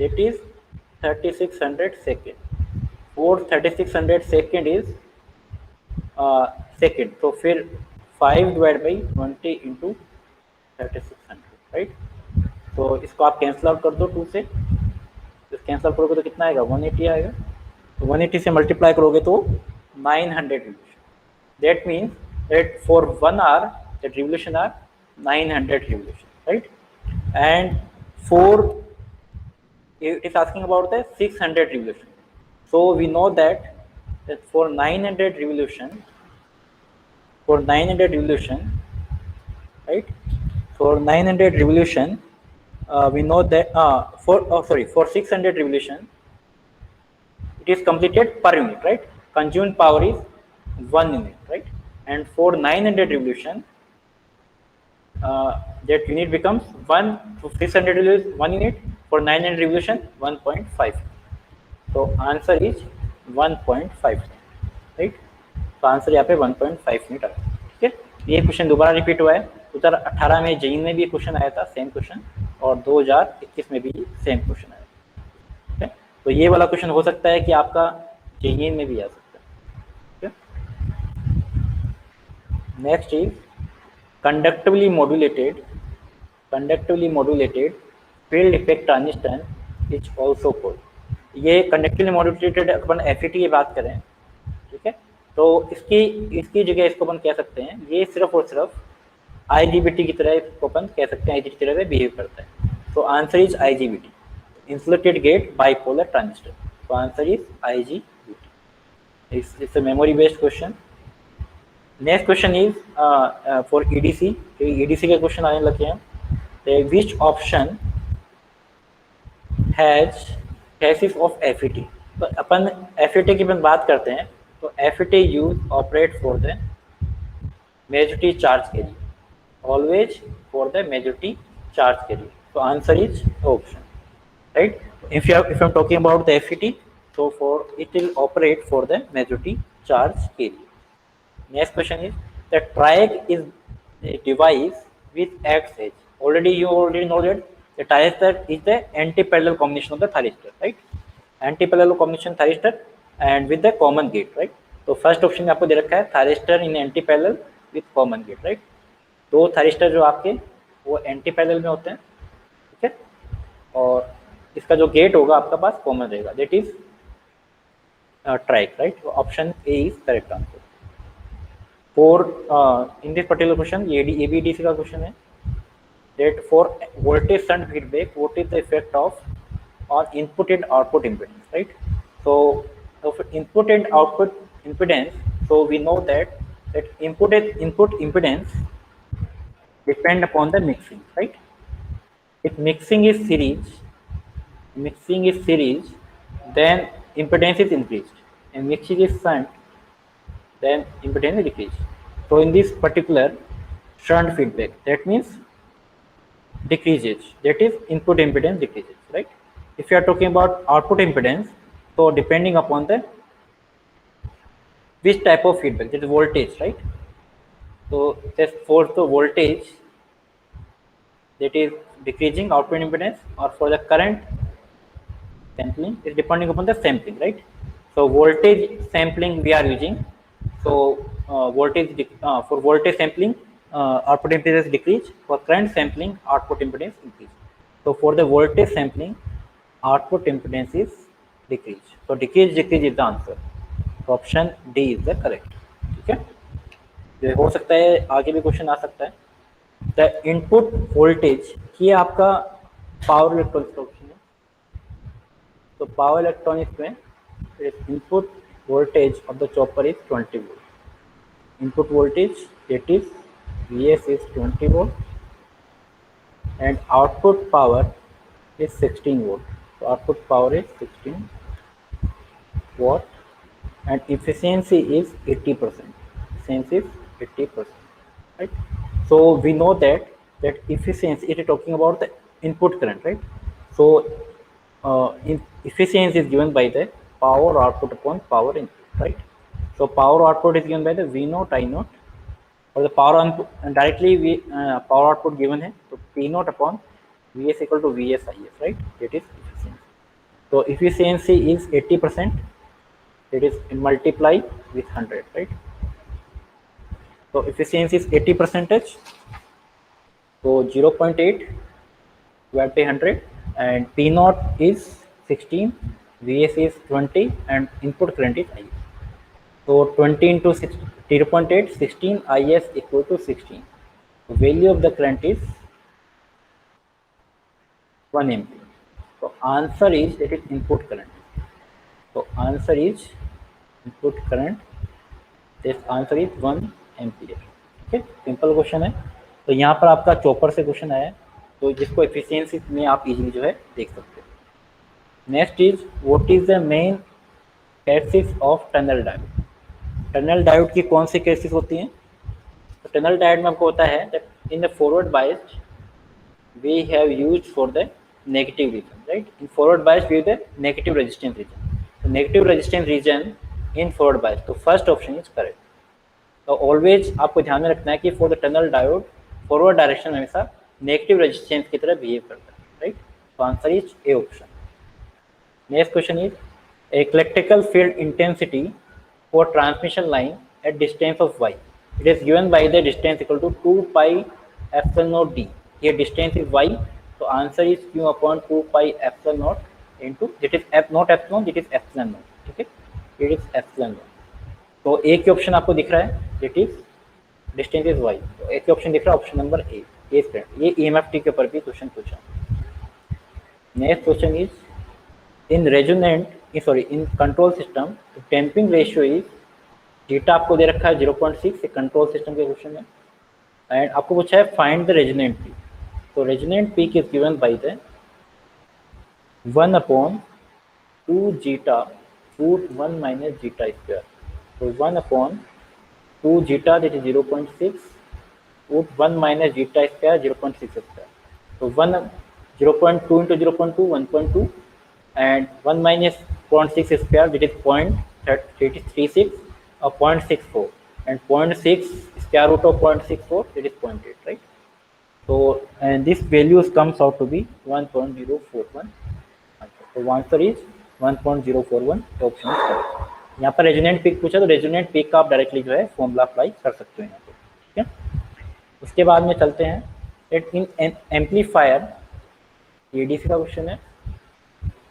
it is 3600 second. 43600 second is second, तो फिर 5/20 इंटू 3600, राइट। तो इसको आप कैंसिल आउट कर दो 2 से, तो कैंसिल आउट करोगे तो कितना आएगा, 180 आएगा। तो 180 से मल्टीप्लाई करोगे तो 900 revolution. That means that for 1 hour that revolution are 900 revolution, right? And for it is asking about the 600 revolution. So we know that for 900 revolution, right? For 900 revolution, we know that for 600 revolution, it is completed per unit, right? Consumed power is 1 unit, right? And for 900 revolution, that unit becomes 1, so 600 revolution 1 unit, for 900 revolution 1.5. So answer is 1.5, right? तो answer यहाँ पे 1.5 unit आया, ठीक है। ये question दोबारा repeat हुआ है, 2018 में जेईई में भी क्वेश्चन आया था सेम क्वेश्चन, और 2021 में भी सेम क्वेश्चन आया, ठीक है। तो ये वाला क्वेश्चन हो सकता है कि आपका जेईई में भी आ सकता है, ठीक है। Next is conductively modulated field effect transistor is also called, ये conductively modulated अपन FET की बात करें, ठीक है, तो इसकी जगह इसको अपन कह सकते हैं, ये सिर्फ और सिर्फ IGBT की तरह इसको अपन कह सकते हैं, IGBT की तरह बिहेव करता है। तो answer is IGBT, insulated gate bipolar transistor. तो answer is IGBT। It's a memory based question. Next question is for EDC। EDC के क्वेश्चन आने लगे हैं। Which option has cases of FET। तो अपन FET की बात करते हैं, तो FET use operate for the majority charge के लिए, always for the majority charge के लिए। तो answer is option, right. if I'm talking about the FET, so for it will operate for the majority charge के लिए। Next question is the triac is a device with X edge. You already know that the thyristor is the anti-parallel combination of the thyristor, right? Anti-parallel combination thyristor and with the common gate, right? तो first option में आपको दे रखा है thyristor in anti-parallel with common gate, right? दो thyristor जो आपके वो anti-parallel में होते हैं, ठीक है, और इसका जो गेट होगा आपका पास कॉमन रहेगा, that is triac, right. Option A is correct answer. For in this particular question, ABDC का क्वेश्चन है, that for voltage shunt feedback, what is the effect of on input and output impedance, right? So of input and output impedance, so we know that input impedance depend upon the mixing, right? If mixing is series, then impedance is increased, and mixing is shunt, then impedance is decreased. So in this particular shunt feedback, that means decreases, that is input impedance decreases, right? If you are talking about output impedance, so depending upon the which type of feedback, that is voltage, right? So just for the voltage, that is decreasing output impedance, or for the current sampling is depending upon the sampling, right? So voltage sampling we are using, so for voltage sampling output impedance decrease, for current sampling output impedance increase. So for the voltage sampling output impedance is decrease, so decrease is the answer। तो option D is the correct, ठीक है। ये हो सकता है आगे भी question आ सकता है। द इनपुट वोल्टेज, ये आपका पावर इलेक्ट्रॉनिक्स का ऑप्शन है, तो पावर इलेक्ट्रॉनिक्स में input voltage of the chopper is 20 volt. Input voltage, that is Vs is 20 volt, and output power is 16 volt. So output power is 16 watt, and efficiency is 80%. Efficiency is 80%, right? So we know that efficiency, it is talking about the input current, right? So efficiency is given by the power output upon power input, right? So power output is given by the V naught I naught, or the power input, and directly power output given है, so P naught upon Vs equal to Vs Is, right? That is efficiency. So efficiency is 80%, it is multiply with 100, right? So efficiency is 80 percentage, so 0.8 divided by 100, and P naught is 16, Vs is 20, and input current is I. So 20 into 0.8, 16, Is equal to 16. The value of the current is 1 ampere. So answer is, that is input current. So answer is input current. This answer is 1 ampere. ठीक है, simple question है. तो यहाँ पर आपका chopper से question आया है, तो जिसको एफिशिएंसी में आप इजीली जो है देख सकते हो. Next is, what is the main characteristics of tunnel diode. Tunnel diode की कौन सी कैरेक्टरिस्टिक्स होती हैं? तो टनल डायोड में आपको होता है that in the forward biased we have used for the negative region, right? In forward bias we use the negative resistance region. So negative resistance region in forward bias. तो first option is correct. तो always आपको ध्यान में रखना है कि for the tunnel diode forward direction में हमेशा negative resistance की तरह behave करता है, right? तो answer is A option. Next question is, electrical field intensity for transmission line at distance of y. It is given by the distance equal to 2 pi epsilon naught d. Here distance is y, so answer is q upon 2 pi epsilon naught into, it is not epsilon, it is epsilon naught. ठीक है, it is epsilon naught. तो एक ही option आपको दिख रहा है, it is distance is y. तो एक ही ऑप्शन दिख रहा है, ऑप्शन नंबर ए. ये EMFT के ऊपर भी क्वेश्चन पूछा. Next question is, in resonant in control system damping ratio is, zeta आपको दे रखा है 0.6, कंट्रोल सिस्टम के क्वेश्चन में, एंड आपको पूछा है फाइंड द रेजोनेंट पीक. तो resonant peak is given by the 1/2 zeta root 1 minus zeta square. तो 1/2 zeta that is 0.6 root 1 minus zeta square 0.6 square. तो 0.2 into 0.2 1.2 and 1 minus 0.6 square, that is 0.36 or 0.64, and 0.6 square root of 0.64, that is 0.8, right? So and this values comes out to be 1.041. So answer is 1.041. The option is correct. यहाँ पर resonant peak पूछा, तो resonant peak का आप directly जो है formula apply कर सकते हो यहाँ पे. ठीक है, उसके बाद में चलते हैं, एट इन एम्पलीफायर, एडीसी का क्वेश्चन है.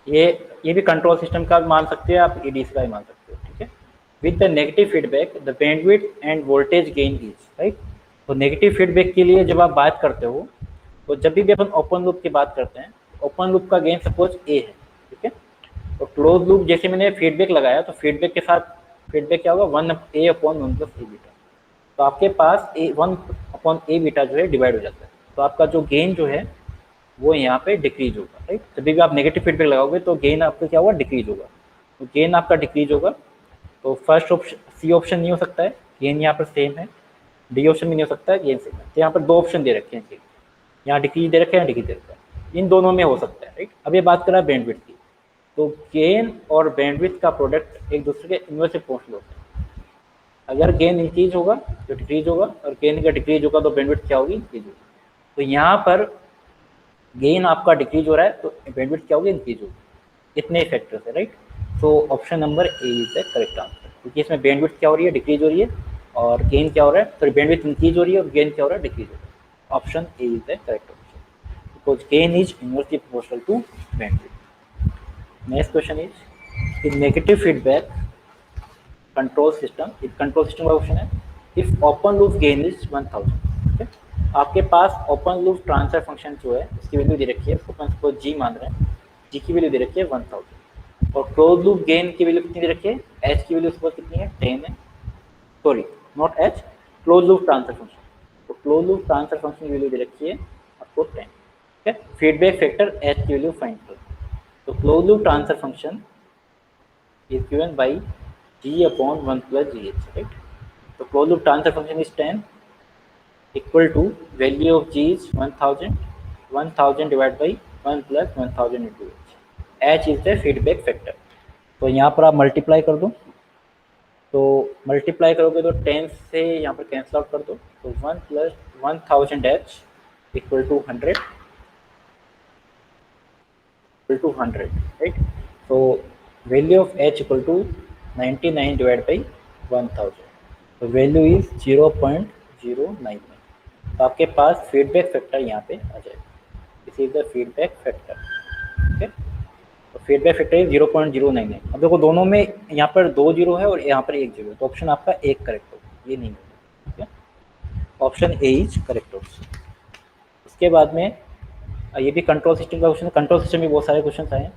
ये भी कंट्रोल सिस्टम का मान सकते हैं आप, एडीसी का भी मान सकते हो. ठीक है, with the negative feedback the bandwidth end voltage gain is, right. तो नेगेटिव फीडबैक के लिए जब आप बात करते हो, तो जब भी अपन ओपन लूप की बात करते हैं, ओपन लूप का गेन सपोज ए है. ठीक है, तो क्लोज लूप जैसे मैंने फीडबैक लगाया, तो फीडबैक के साथ फीडबैक क्या होगा, 1A/1 + A बीटा. तो आपके पास 1/A बीटा जो है डिवाइड हो जाता है. तो आपका जो गेन जो है वो यहाँ पे डिक्रीज होगा, राइट. जब भी आप नेगेटिव फीडबैक लगाओगे तो गेन आपका क्या होगा, डिक्रीज होगा. तो गेन आपका डिक्रीज होगा. तो फर्स्ट ऑप्शन सी ऑप्शन नहीं हो सकता है, गेन यहाँ पर सेम है. डी ऑप्शन भी नहीं हो सकता है, गेन सेम है. तो यहाँ पर दो ऑप्शन दे रखे हैं, यहाँ डिक्रीज दे रखे हैं, डिक्रीज दे रखा है. इन दोनों में हो सकता है, राइट. अब ये बात कर रहा है बैंडविड्थ की. तो गेन और बैंडविड्थ का प्रोडक्ट एक दूसरे के इन्वर्स प्रोपोर्शनल होता है. अगर गेन इंक्रीज होगा तो डिक्रीज होगा, और गेन का डिक्रीज होगा तो बैंडविड्थ क्या होगी, इंक्रीज होगी. तो यहाँ पर गेन आपका डिक्रीज हो रहा है, तो बैंडविड्थ क्या होगी, इंक्रीज होगी. इतने फैक्टर्स है, right. So option number A is the correct answer, क्योंकि इसमें बैंडविड्थ क्या हो रही है, डिक्रीज हो रही है, और गेन क्या हो रहा है, सॉरी बैंडविड्थ इंक्रीज हो रही है और गेन क्या हो रहा है, डिक्रीज हो रहा है. Option A is the correct option, because gain is inversely proportional to bandwidth. Next question is, in negative feedback control system, control system का क्वेश्चन है, if open loop gain is 1000. आपके पास ओपन लूप ट्रांसफर फंक्शन जो है उसकी value दे रखी है, उसको जी मान रहे हैं, जी की वैल्यू दे रखी है 1000, और क्लोज लूप गेन की वैल्यू कितनी दे रखी है, एच की वैल्यू उसके पास कितनी है, 10 है. Sorry not H, close loop transfer function. तो क्लोज लूप ट्रांसफर फंक्शन की वैल्यू दे रखी है आपको 10. ठीक है, फीडबैक फैक्टर एच की वैल्यू फाइंड करो. तो close loop transfer function is given by G/1 + GH, right. तो close loop transfer function is 10 equal to value of G is 1000 divided by 1 + 1000 into H. H is the feedback factor. तो यहाँ पर आप multiply कर दो, तो multiply करोगे तो 10 से यहाँ पर कैंसिल आउट कर दो, तो 1 + 1000 H equal to 100 राइट. तो value of H equal to 99 divide by 1000, तो वैल्यू इज 0.099। तो आपके पास फीडबैक फैक्टर यहाँ पे आ जाएगा, this is the feedback factor. ठीक है, तो फीडबैक फैक्टर इज 0.099। अब देखो दोनों में यहाँ पर 2 जीरो है और यहाँ पर 1 जीरो है, तो ऑप्शन आपका एक करेक्ट होगा, ये नहीं होगा। ठीक है, ऑप्शन ए इज करेक्ट होगा। उसके बाद में ये भी कंट्रोल सिस्टम का क्वेश्चन है। कंट्रोल सिस्टम में बहुत सारे क्वेश्चन आए हैं।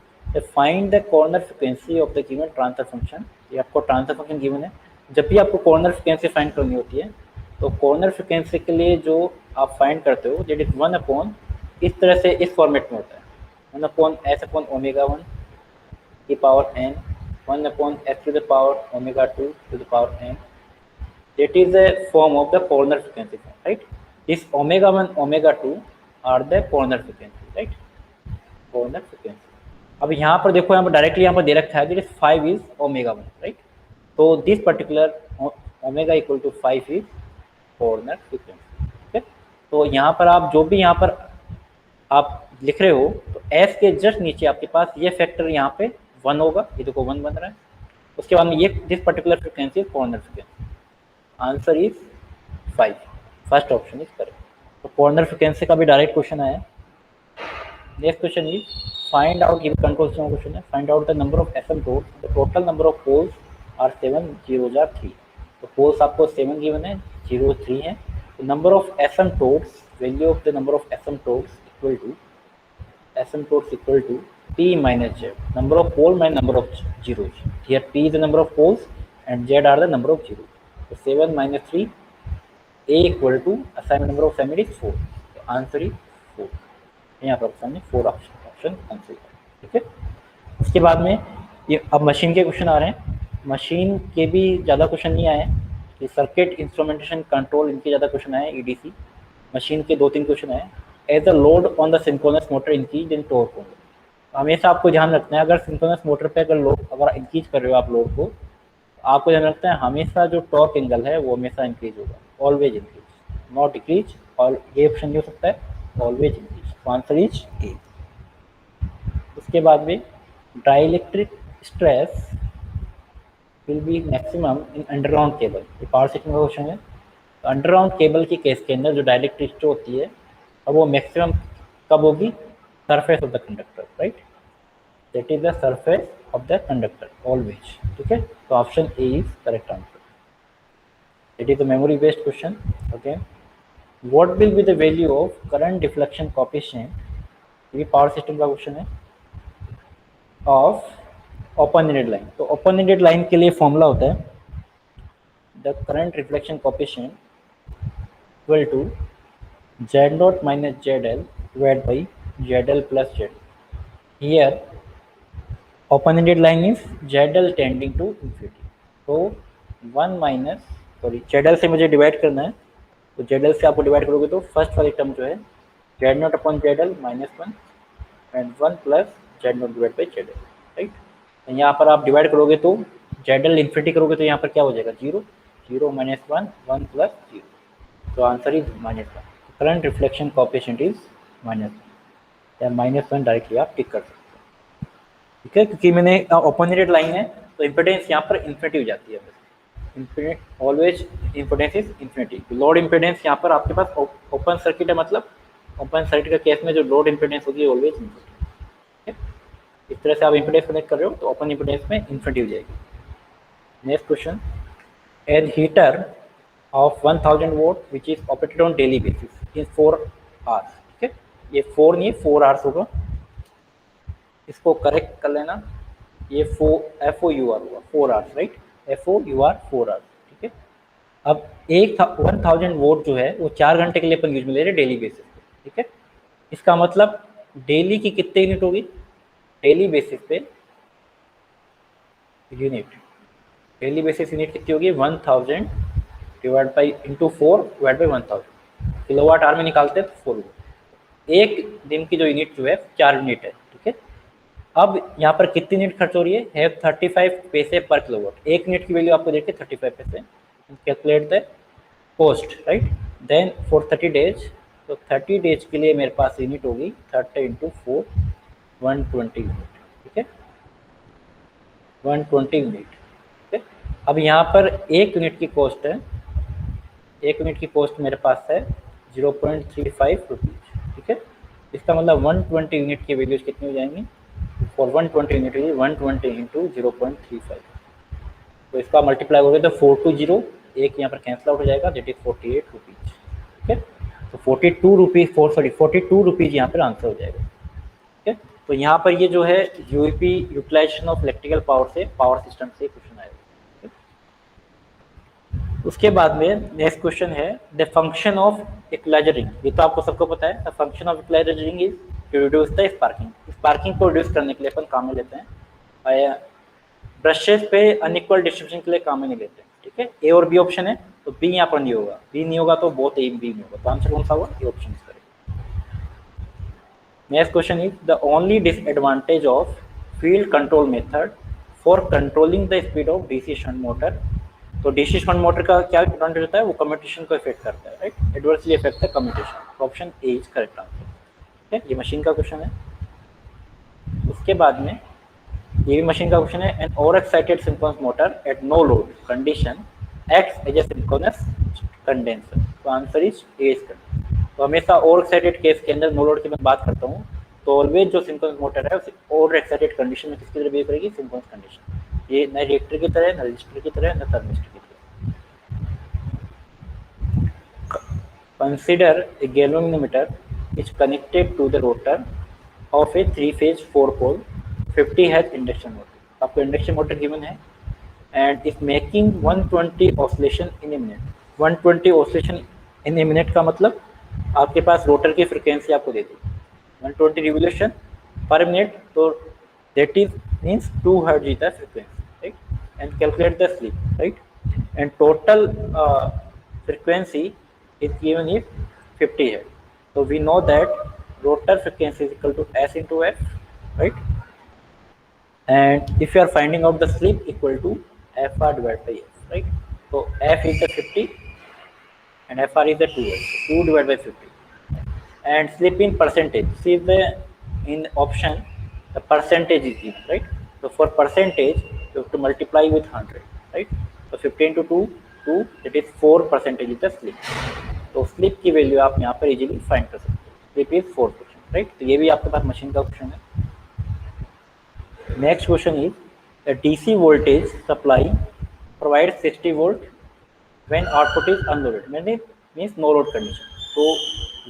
Find the corner frequency of the given transfer function. ये आपको ट्रांसफर फंक्शन गिवन है। जब भी आपको कॉर्नर फ्रिक्वेंसी फाइंड करनी होती है, तो कॉर्नर फ्रिक्वेंसी के लिए जो आप फाइंड करते हो दैट इज 1 इस तरह से इस फॉर्मेट में होता है, 1/s/ω1 की power n, 1/s to the power ω2 to the power n. That is a form of the corner frequency, right? This ω1, ω2 are the corner frequency, right? Corner frequency. अब यहाँ पर देखो, यहाँ पर डायरेक्टली यहाँ पर दे रखा है, दिस 5 इज ω1, राइट? तो this particular omega equal to 5 is corner frequency. ठीक है, तो यहाँ पर आप जो भी यहाँ पर आप लिख रहे हो, तो एफ के जस्ट नीचे आपके पास ये फैक्टर यहाँ पे 1 होगा, ये देखो 1 बन रहा है। उसके बाद में ये this particular frequency is corner frequency. Answer is 5, first option is correct. तो कॉर्नर फ्रीक्वेंसी का भी डायरेक्ट क्वेश्चन आया। Next question is find out, ये कंट्रोल सिस्टम क्वेश्चन है, find out the number of asymptotes, the total number of poles are 7, 0 जार 3। तो poles आपको 7 given है, 0 3 है। तो number of asymptotes, value of the number of asymptotes equal to p minus z, number of pole minus number of zeros. Here p is the number of poles and z are the number of zeros. So 7 minus 3, a equal to assignment number of assignment is 4. So answer is 4. यहाँ पर option में 4 option answer है। ठीक है, उसके बाद में ये अब मशीन के क्वेश्चन आ रहे हैं। मशीन के भी ज़्यादा क्वेश्चन नहीं आए, कि सर्किट इंस्ट्रूमेंटेशन कंट्रोल इनके ज़्यादा क्वेश्चन आए। ईडीसी मशीन के 2-3 क्वेश्चन आए। As the load on the synchronous motor increase in torque होंगे, हमेशा आपको ध्यान रखना है, अगर सिंक्रोनस मोटर पे अगर इंक्रीज कर रहे हो आप लोड को, आपको ध्यान रखना है हमेशा जो टॉर्क एंगल है वो हमेशा इंक्रीज होगा, ऑलवेज इंक्रीज, नॉट डिक्रीज। और ये ऑप्शन नहीं हो सकता है, ऑलवेज इंक्रीज। तो आंसर इज ए। उसके बाद में dielectric stress will be maximum in underground cable, ये पावर सिस्टम का क्वेश्चन है। तो अंडरग्राउंड केबल की केस के अंदर जो डाइलेक्ट्रिक स्ट्रेस होती है, अब वो मैक्सिमम कब होगी? Surface of the conductor, right? That is the surface of the conductor always. ठीक है, तो option A is correct answer. It is a memory based question. Okay, what will be the value of current deflection coefficient, ये power system का question है, of open ended line. तो open ended line के लिए formula होता है the current reflection coefficient equal to z0 minus zl divided by zl plus z. Here open-ended line is zl tending to infinity. तो 1 minus zl से मुझे divide करना है, तो zl से आपको डिवाइड करोगे तो फर्स्ट वाली टर्म जो है z0 upon zl -1 and 1 plus z0 divide by zl, right? यहाँ पर आप डिवाइड करोगे तो zl इन्फिनिटी करोगे तो यहाँ पर क्या हो जाएगा? 0 0 -1 1 प्लस 0, तो answer is -1। Current reflection coefficient is -1 या -1 डायरेक्टली आप टिक कर सकते हो। ठीक है, क्योंकि मैंने ओपन एंडेड लाइन है तो इम्पिडेंस यहाँ पर इन्फिनिटी हो जाती है, infinite always impedance is infinity. Load impedance यहाँ पर आपके पास ओपन सर्किट है, मतलब ओपन सर्किट का केस में जो लोड इम्पिडेंस होगी ऑलवेज इन्फिनिटी। ठीक है, इस तरह से आप इम्पिडेंस कनेक्ट कर रहे हो तो ओपन इम्पिडेंस में इन्फिनिटी हो जाएगी। Next question, as heater of 1000 watt which is operated on daily basis in 4 hours। ठीक है, ये 4 नहीं 4 hours होगा, इसको करेक्ट कर लेना। ये FOUR हुआ 4 hours, राइट? FOUR 4 hours। ठीक है, अब 1000 वोट जो है वो 4 घंटे के लिए अपन यूज में ले रहे हैं डेली बेसिस पे। ठीक है, इसका मतलब डेली की कितने यूनिट होगी? डेली बेसिस पे यूनिट, डेली बेसिस यूनिट कितनी होगी? 1000 divide by into 4 divide by 1000, kilowatt hour में निकालते हैं 4। एक दिन की जो यूनिट जो है 4 यूनिट है। ठीक है, अब यहाँ पर कितनी यूनिट खर्च हो रही है? 35 पैसे पर किलोवाट। एक यूनिट की वैल्यू आपको देखिए 35 पैसे। Calculate the cost, right? Then for 30 days, तो 30 डेज के लिए मेरे पास यूनिट होगी 30 इंटू 4 120 यूनिट। ठीक है, 120 यूनिट। अब यहाँ पर 1 यूनिट की कॉस्ट है, 1 यूनिट की कॉस्ट मेरे पास है 0.35 रुपीज़, ठीक है। इसका मतलब 120 यूनिट की वैल्यूज कितनी हो जाएंगी, फॉर 120 यूनिट 120 इंटू 0.35, तो इसका मल्टीप्लाई हो गया तो 420, एक यहाँ पर कैंसिल आउट हो जाएगा, दैट इज 48 रुपीज़, ठीक है। तो 42 रुपीज़ 42 रुपीज़ यहाँ पर आंसर हो जाएगा, ठीक है। तो यहाँ पर ये जो है UP utilization of electrical power से, पावर सिस्टम से क्वेश्चन आएगा। उसके बाद में नेक्स्ट क्वेश्चन है द फंक्शन ऑफ इक्वलाइजरिंग। ये तो आपको सबको पता है, the function of equalizer ring is to reduce the sparking. Sparking को रिड्यूस करने के लिए अपन काम में लेते हैं, ब्रशेस पे अनइक्वल डिस्ट्रीब्यूशन के लिए काम में नहीं लेते हैं, ठीक है। ए और बी ऑप्शन है, तो बी यहाँ पर नहीं होगा, बी नहीं होगा तो बोथ ए बी नहीं होगा, तो आंसर कौन सा होगा, ए ऑप्शन करेगा। Next question is the only disadvantage of field control method for controlling the speed of DC shunt motor. तो डीसी शंट मोटर का क्या एडवांटेज होता है, वो कम्यूटेशन को इफेक्ट करता है, राइट, एडवर्सली इफेक्ट है commutation, option A is correct answer, ठीक है। ये मशीन का क्वेश्चन है। उसके बाद में ये भी मशीन का क्वेश्चन है, an over excited synchronous motor at no load condition acts as a synchronous condenser, तो answer is A is correct. तो हमेशा ओवर एक्साइटेड केस के अंदर नो लोड की मैं बात करता हूँ, तो ऑलवेज जो सिंक्रोनस मोटर है ओवर एक्साइटेड कंडीशन में किसकी तरह बिहेव करेगी, सिंक्रोनस कंडीशन, ये न रिएक्टर की तरह, न रजिस्टर की तरह, न थर्मिस्टर की तरह। Consider a galvanometer is connected to the rotor of a 3-phase 4-pole 50 Hz induction motor. आपको इंडक्शन मोटर गिवन है and is making 120 oscillation in a minute. 120 oscillation in a minute का मतलब आपके पास रोटर की frequency आपको दे दी 120 revolution per minute, तो that is means 2 hertz is the frequency, right, and calculate the sleep, right, and total frequency is given is 50 Hz. So we know that rotor frequency is equal to S into F, right? And if you are finding out the slip equal to FR divided by F, right? So F is the 50 and FR is the 2H, 2 divided by 50. And slip in percentage, see the in option the percentage is given, right? So for percentage you have to multiply with 100, right? So 50 into 2, that is 4% is the slip. तो slip की value आप यहाँ पर easily find कर सकते हो, slip is 4%, right. तो ये भी आपके पास मशीन का क्वेश्चन है। Next question is the DC voltage supply provide 60 volt when output is unloaded, means no load condition. तो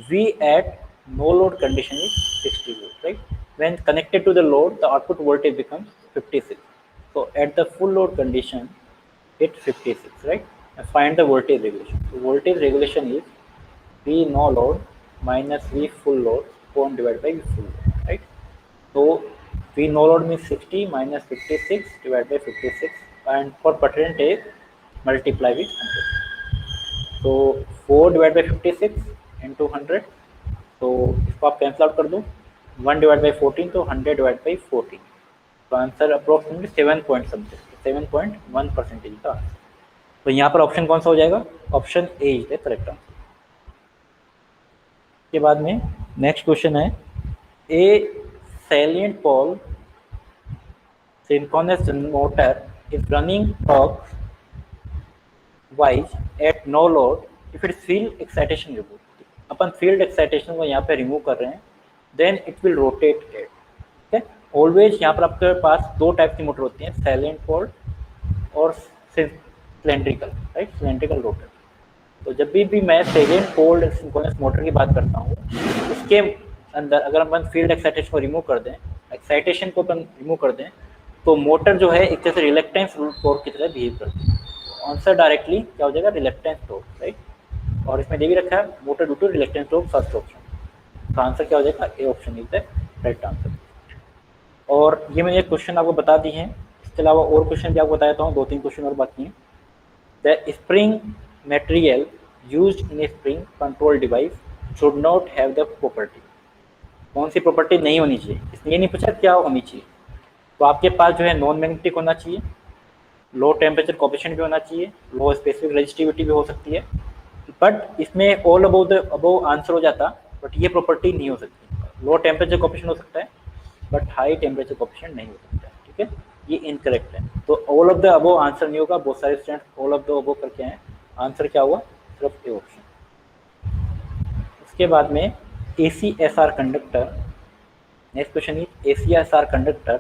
V at no load condition is 60 volt, right. When connected to the load the output voltage becomes 56, so at the full load condition it's 56, right? And find the voltage regulation. So voltage regulation is V no load minus V full load upon divided by V full load, right? So V no load means 60 minus 56 divided by 56, and for percentage multiply with 100. So 4 divided by 56 into 100, तो इसको आप cancel out कर दो, 1 divided by 14 तो 100 divided by 14, तो answer approximately 7.1% का answer. तो यहाँ पर ऑप्शन कौन सा हो जाएगा, option A is the correct answer. के बाद में नेक्स्ट क्वेश्चन है a salient pole synchronous motor is running torque wise at no load if it field excitation remove. अपन फील्ड एक्साइटेशन को यहाँ पे रिमूव कर रहे हैं, then it will rotate it, ठीक है। ऑलवेज यहाँ पर आपके पास दो टाइप की मोटर होती हैं, सैलिएंट पोल और सिलेंड्रिकल, राइट, सिलेंड्रिकल रोटर। तो जब भी मैं सैलिएंट पोल सिंक्रोनस मोटर की बात करता हूँ, उसके अंदर अगर अपन फील्ड एक्साइटेशन को रिमूव कर दें, एक्साइटेशन को अपन रिमूव कर दें, तो मोटर जो है एक तरह से रिलक्टेंस टॉर्क की तरह बिहेव करती है। आंसर डायरेक्टली क्या हो जाएगा, रिलक्टेंस टॉर्क, राइट। और इसमें ये भी रखा है motor due to reluctance torque first option, तो आंसर क्या हो जाएगा, A option is the right answer. और ये मैंने क्वेश्चन आपको बता दी हैं, इसके अलावा और क्वेश्चन भी आपको बता देता हूँ, 2-3 क्वेश्चन और बाकी हैं। The spring material used in A spring control device should not have the property, कौन सी प्रॉपर्टी नहीं होनी चाहिए, इसमें ये नहीं पूछा क्या होनी चाहिए। तो आपके पास जो है नॉन मैग्नेटिक होना चाहिए, लो टेम्परेचर कोएफिशिएंट भी होना चाहिए, लो स्पेसिफिक रेजिस्टिविटी भी हो सकती है, बट इसमें ऑल अबव आंसर हो जाता, बट ये प्रॉपर्टी नहीं हो सकती। लो टेम्परेचर कोएफिशिएंट हो सकता है बट हाई टेम्परेचर कोएफिशिएंट नहीं हो सकता है, ठीक है। ये इनकरेक्ट है। तो all of the above answer नहीं होगा, बहुत सारे student all of the above करके हैं, आंसर क्या हुआ, सिर्फ ए ऑप्शन। उसके बाद में ACSR conductor, next question is ACSR conductor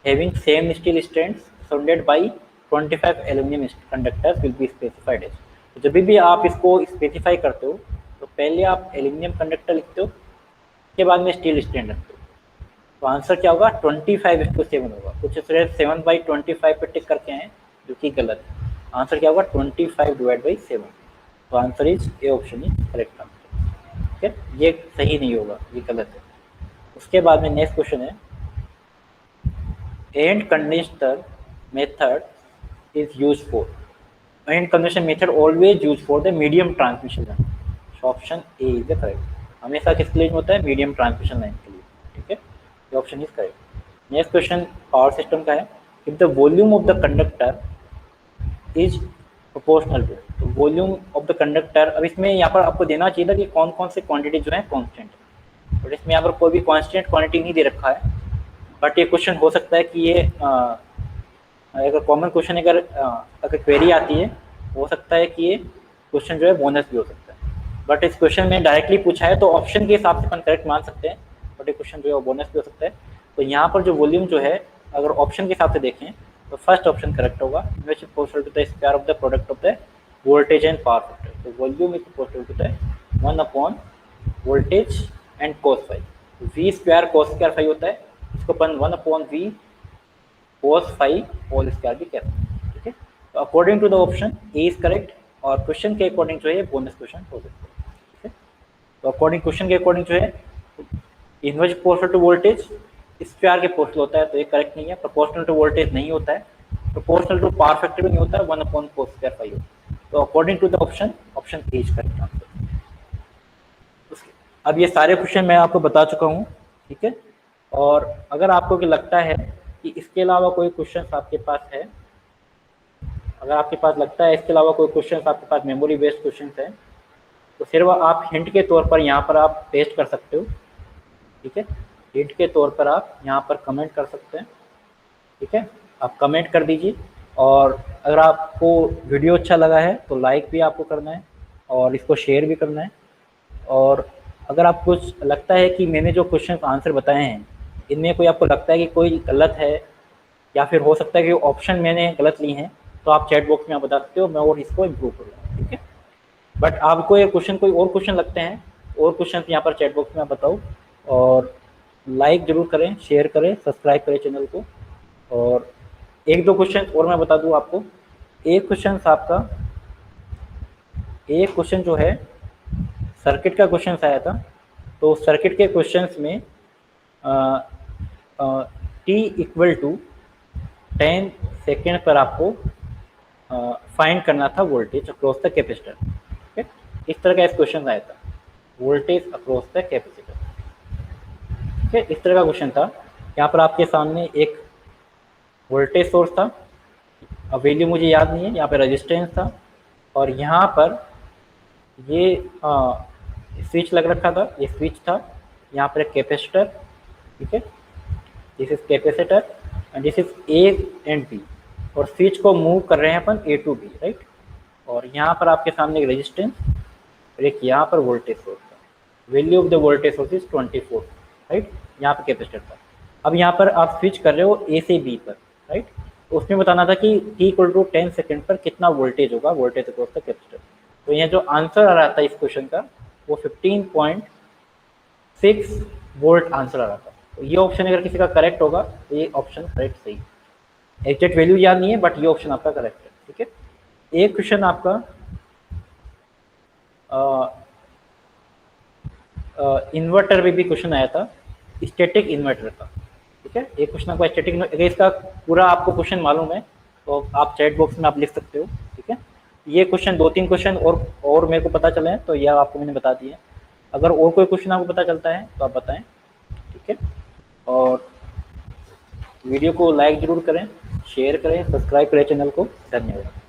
having same steel strands surrounded by 25 aluminium conductors will be specified as. तो जब भी आप इसको स्पेसिफाई करते हो तो पहले आप एल्यूमिनियम कंडक्टर लिखते हो, उसके बाद में स्टील स्ट्रैंड रखते हो। तो आंसर क्या होगा, 25:7 होगा। कुछ स्टूडेंट 7/25 पे टिक करके हैं, जो कि गलत है। आंसर क्या होगा, 25/7। तो answer is A option is correct answer. ठीक है, ये सही नहीं होगा, ये गलत है। उसके बाद में नेक्स्ट क्वेश्चन है and condenser method is use for, and condenser method always use for the medium transmission line. Option A is the correct. हमेशा किसके लिए होता है, मीडियम ट्रांसमिशन लाइन के लिए। ठीक है, ये option is correct. Next question power system का है, if the volume of the conductor is proportional to, तो वॉल्यूम ऑफ द कंडक्टर, अब इसमें यहाँ पर आपको देना चाहिए था कि कौन कौन से क्वांटिटी जो है कांस्टेंट है, बट इसमें यहाँ पर कोई भी कांस्टेंट क्वांटिटी नहीं दे रखा है। बट ये क्वेश्चन हो सकता है कि ये अगर कॉमन क्वेश्चन अगर क्वेरी आती है, हो सकता है कि ये क्वेश्चन जो है बोनस भी हो सकता है। बट इस क्वेश्चन में डायरेक्टली पूछा है तो ऑप्शन के हिसाब से अपन करेक्ट मान सकते हैं, बट ये क्वेश्चन जो है बोनस भी हो सकता है। तो यहाँ पर जो वॉल्यूम जो है, अगर ऑप्शन के हिसाब से देखें तो फर्स्ट ऑप्शन करेक्ट होगा, which is proportional to the square of the product of the voltage and power factor. तो volume is proportional to the 1 voltage and cos phi. V square cos square phi होता है, इसको अपन 1/v cos phi whole square भी कहते हैं। ठीक है, तो according to the option A is correct, और क्वेश्चन के अकॉर्डिंग जो है बोनस क्वेश्चन हो सकता है। ठीक है, तो अकॉर्डिंग क्वेश्चन के अकॉर्डिंग जो है inverse proportional to voltage square के प्रोपोर्शनल होता है, तो ये करेक्ट नहीं है। प्रोपोर्शनल टू वोल्टेज नहीं होता है, प्रोपोर्शनल टू पावर फैक्टर भी नहीं होता है, 1/cos स्क्वायर फाई होता है। तो according to the option A is correct answer. अब ये सारे क्वेश्चन मैं आपको बता चुका हूँ। ठीक है, और अगर आपको लगता है कि इसके अलावा कोई क्वेश्चन आपके पास है, अगर आपके पास लगता है इसके अलावा कोई क्वेश्चन आपके पास मेमोरी बेस्ड क्वेश्चन है, तो फिर वह आप हिंट के तौर पर यहाँ पर आप पेस्ट कर सकते हो। ठीक है, हिंट के तौर पर आप यहाँ पर कमेंट कर सकते हैं। ठीक है, आप कमेंट कर दीजिए, और अगर आपको वीडियो अच्छा लगा है तो लाइक भी आपको करना है और इसको शेयर भी करना है। और अगर आपको लगता है कि मैंने जो क्वेश्चन आंसर बताए हैं इनमें कोई आपको लगता है कि कोई गलत है, या फिर हो सकता है कि ऑप्शन मैंने गलत ली हैं, तो आप चैट बॉक्स में आप बता सकते हो, मैं और इसको इम्प्रूव करूँगा। ठीक है, बट आपको ये क्वेश्चन कोई और क्वेश्चन लगते हैं, और क्वेश्चन यहाँ पर चैट बॉक्स में आप बताओ, और लाइक जरूर करें, शेयर करें, सब्सक्राइब करें चैनल को। और एक दो क्वेश्चन और मैं बता दूँ आपको। एक क्वेश्चन जो है सर्किट का क्वेश्चन आया था, तो सर्किट के क्वेश्चंस में t = 10 सेकेंड पर आपको फाइंड करना था वोल्टेज अक्रॉस द कैपेसिटर। ठीक है, इस तरह का इस क्वेश्चन आया था, वोल्टेज अक्रॉस द कैपेसिटर। ठीक है, इस तरह का क्वेश्चन था। यहाँ पर आपके सामने एक वोल्टेज सोर्स था, अब वैल्यू मुझे याद नहीं है, यहाँ पर रेजिस्टेंस था, और यहाँ पर ये स्विच लग रखा था, ये स्विच था, यहाँ पर एक कैपेसिटर। ठीक है, this is capacitor and this is A and B, और स्विच को मूव कर रहे हैं अपन ए टू बी, राइट। और यहाँ पर आपके सामने एक रेजिस्टेंस और एक यहाँ पर वोल्टेज सोर्स था। Value of the voltage source is 24, right. यहाँ पर कैपेसिटर था। अब यहाँ पर आप स्विच कर रहे हो ए से बी पर, राइट। तो उसमें बताना था कि t = 10 सेकेंड पर कितना वोल्टेज होगा, वोल्टेज अक्रॉस द कैपेसिटर। तो यहाँ जो आंसर आ रहा था इस क्वेश्चन का वो 15.6 वोल्ट आंसर आ रहा था। तो ये ऑप्शन अगर किसी का करेक्ट होगा तो ये ऑप्शन करेक्ट सही। एग्जैक्ट वैल्यू याद नहीं है, बट ये ऑप्शन आपका करेक्ट है। ठीक है, एक क्वेश्चन आपका इन्वर्टर में भी क्वेश्चन आया था, स्टैटिक इन्वर्टर का। ठीक है, एक क्वेश्चन आपका स्टैटिक, अगर इसका पूरा आपको क्वेश्चन मालूम है तो आप चैट बॉक्स में आप लिख सकते हो। ठीक है, ये क्वेश्चन 2-3 क्वेश्चन और मेरे को पता चले हैं, तो यह आपको मैंने बता दिया। अगर और कोई क्वेश्चन आपको पता चलता है तो आप बताएं। ठीक है, और वीडियो को लाइक जरूर करें, शेयर करें, सब्सक्राइब करें चैनल को। धन्यवाद।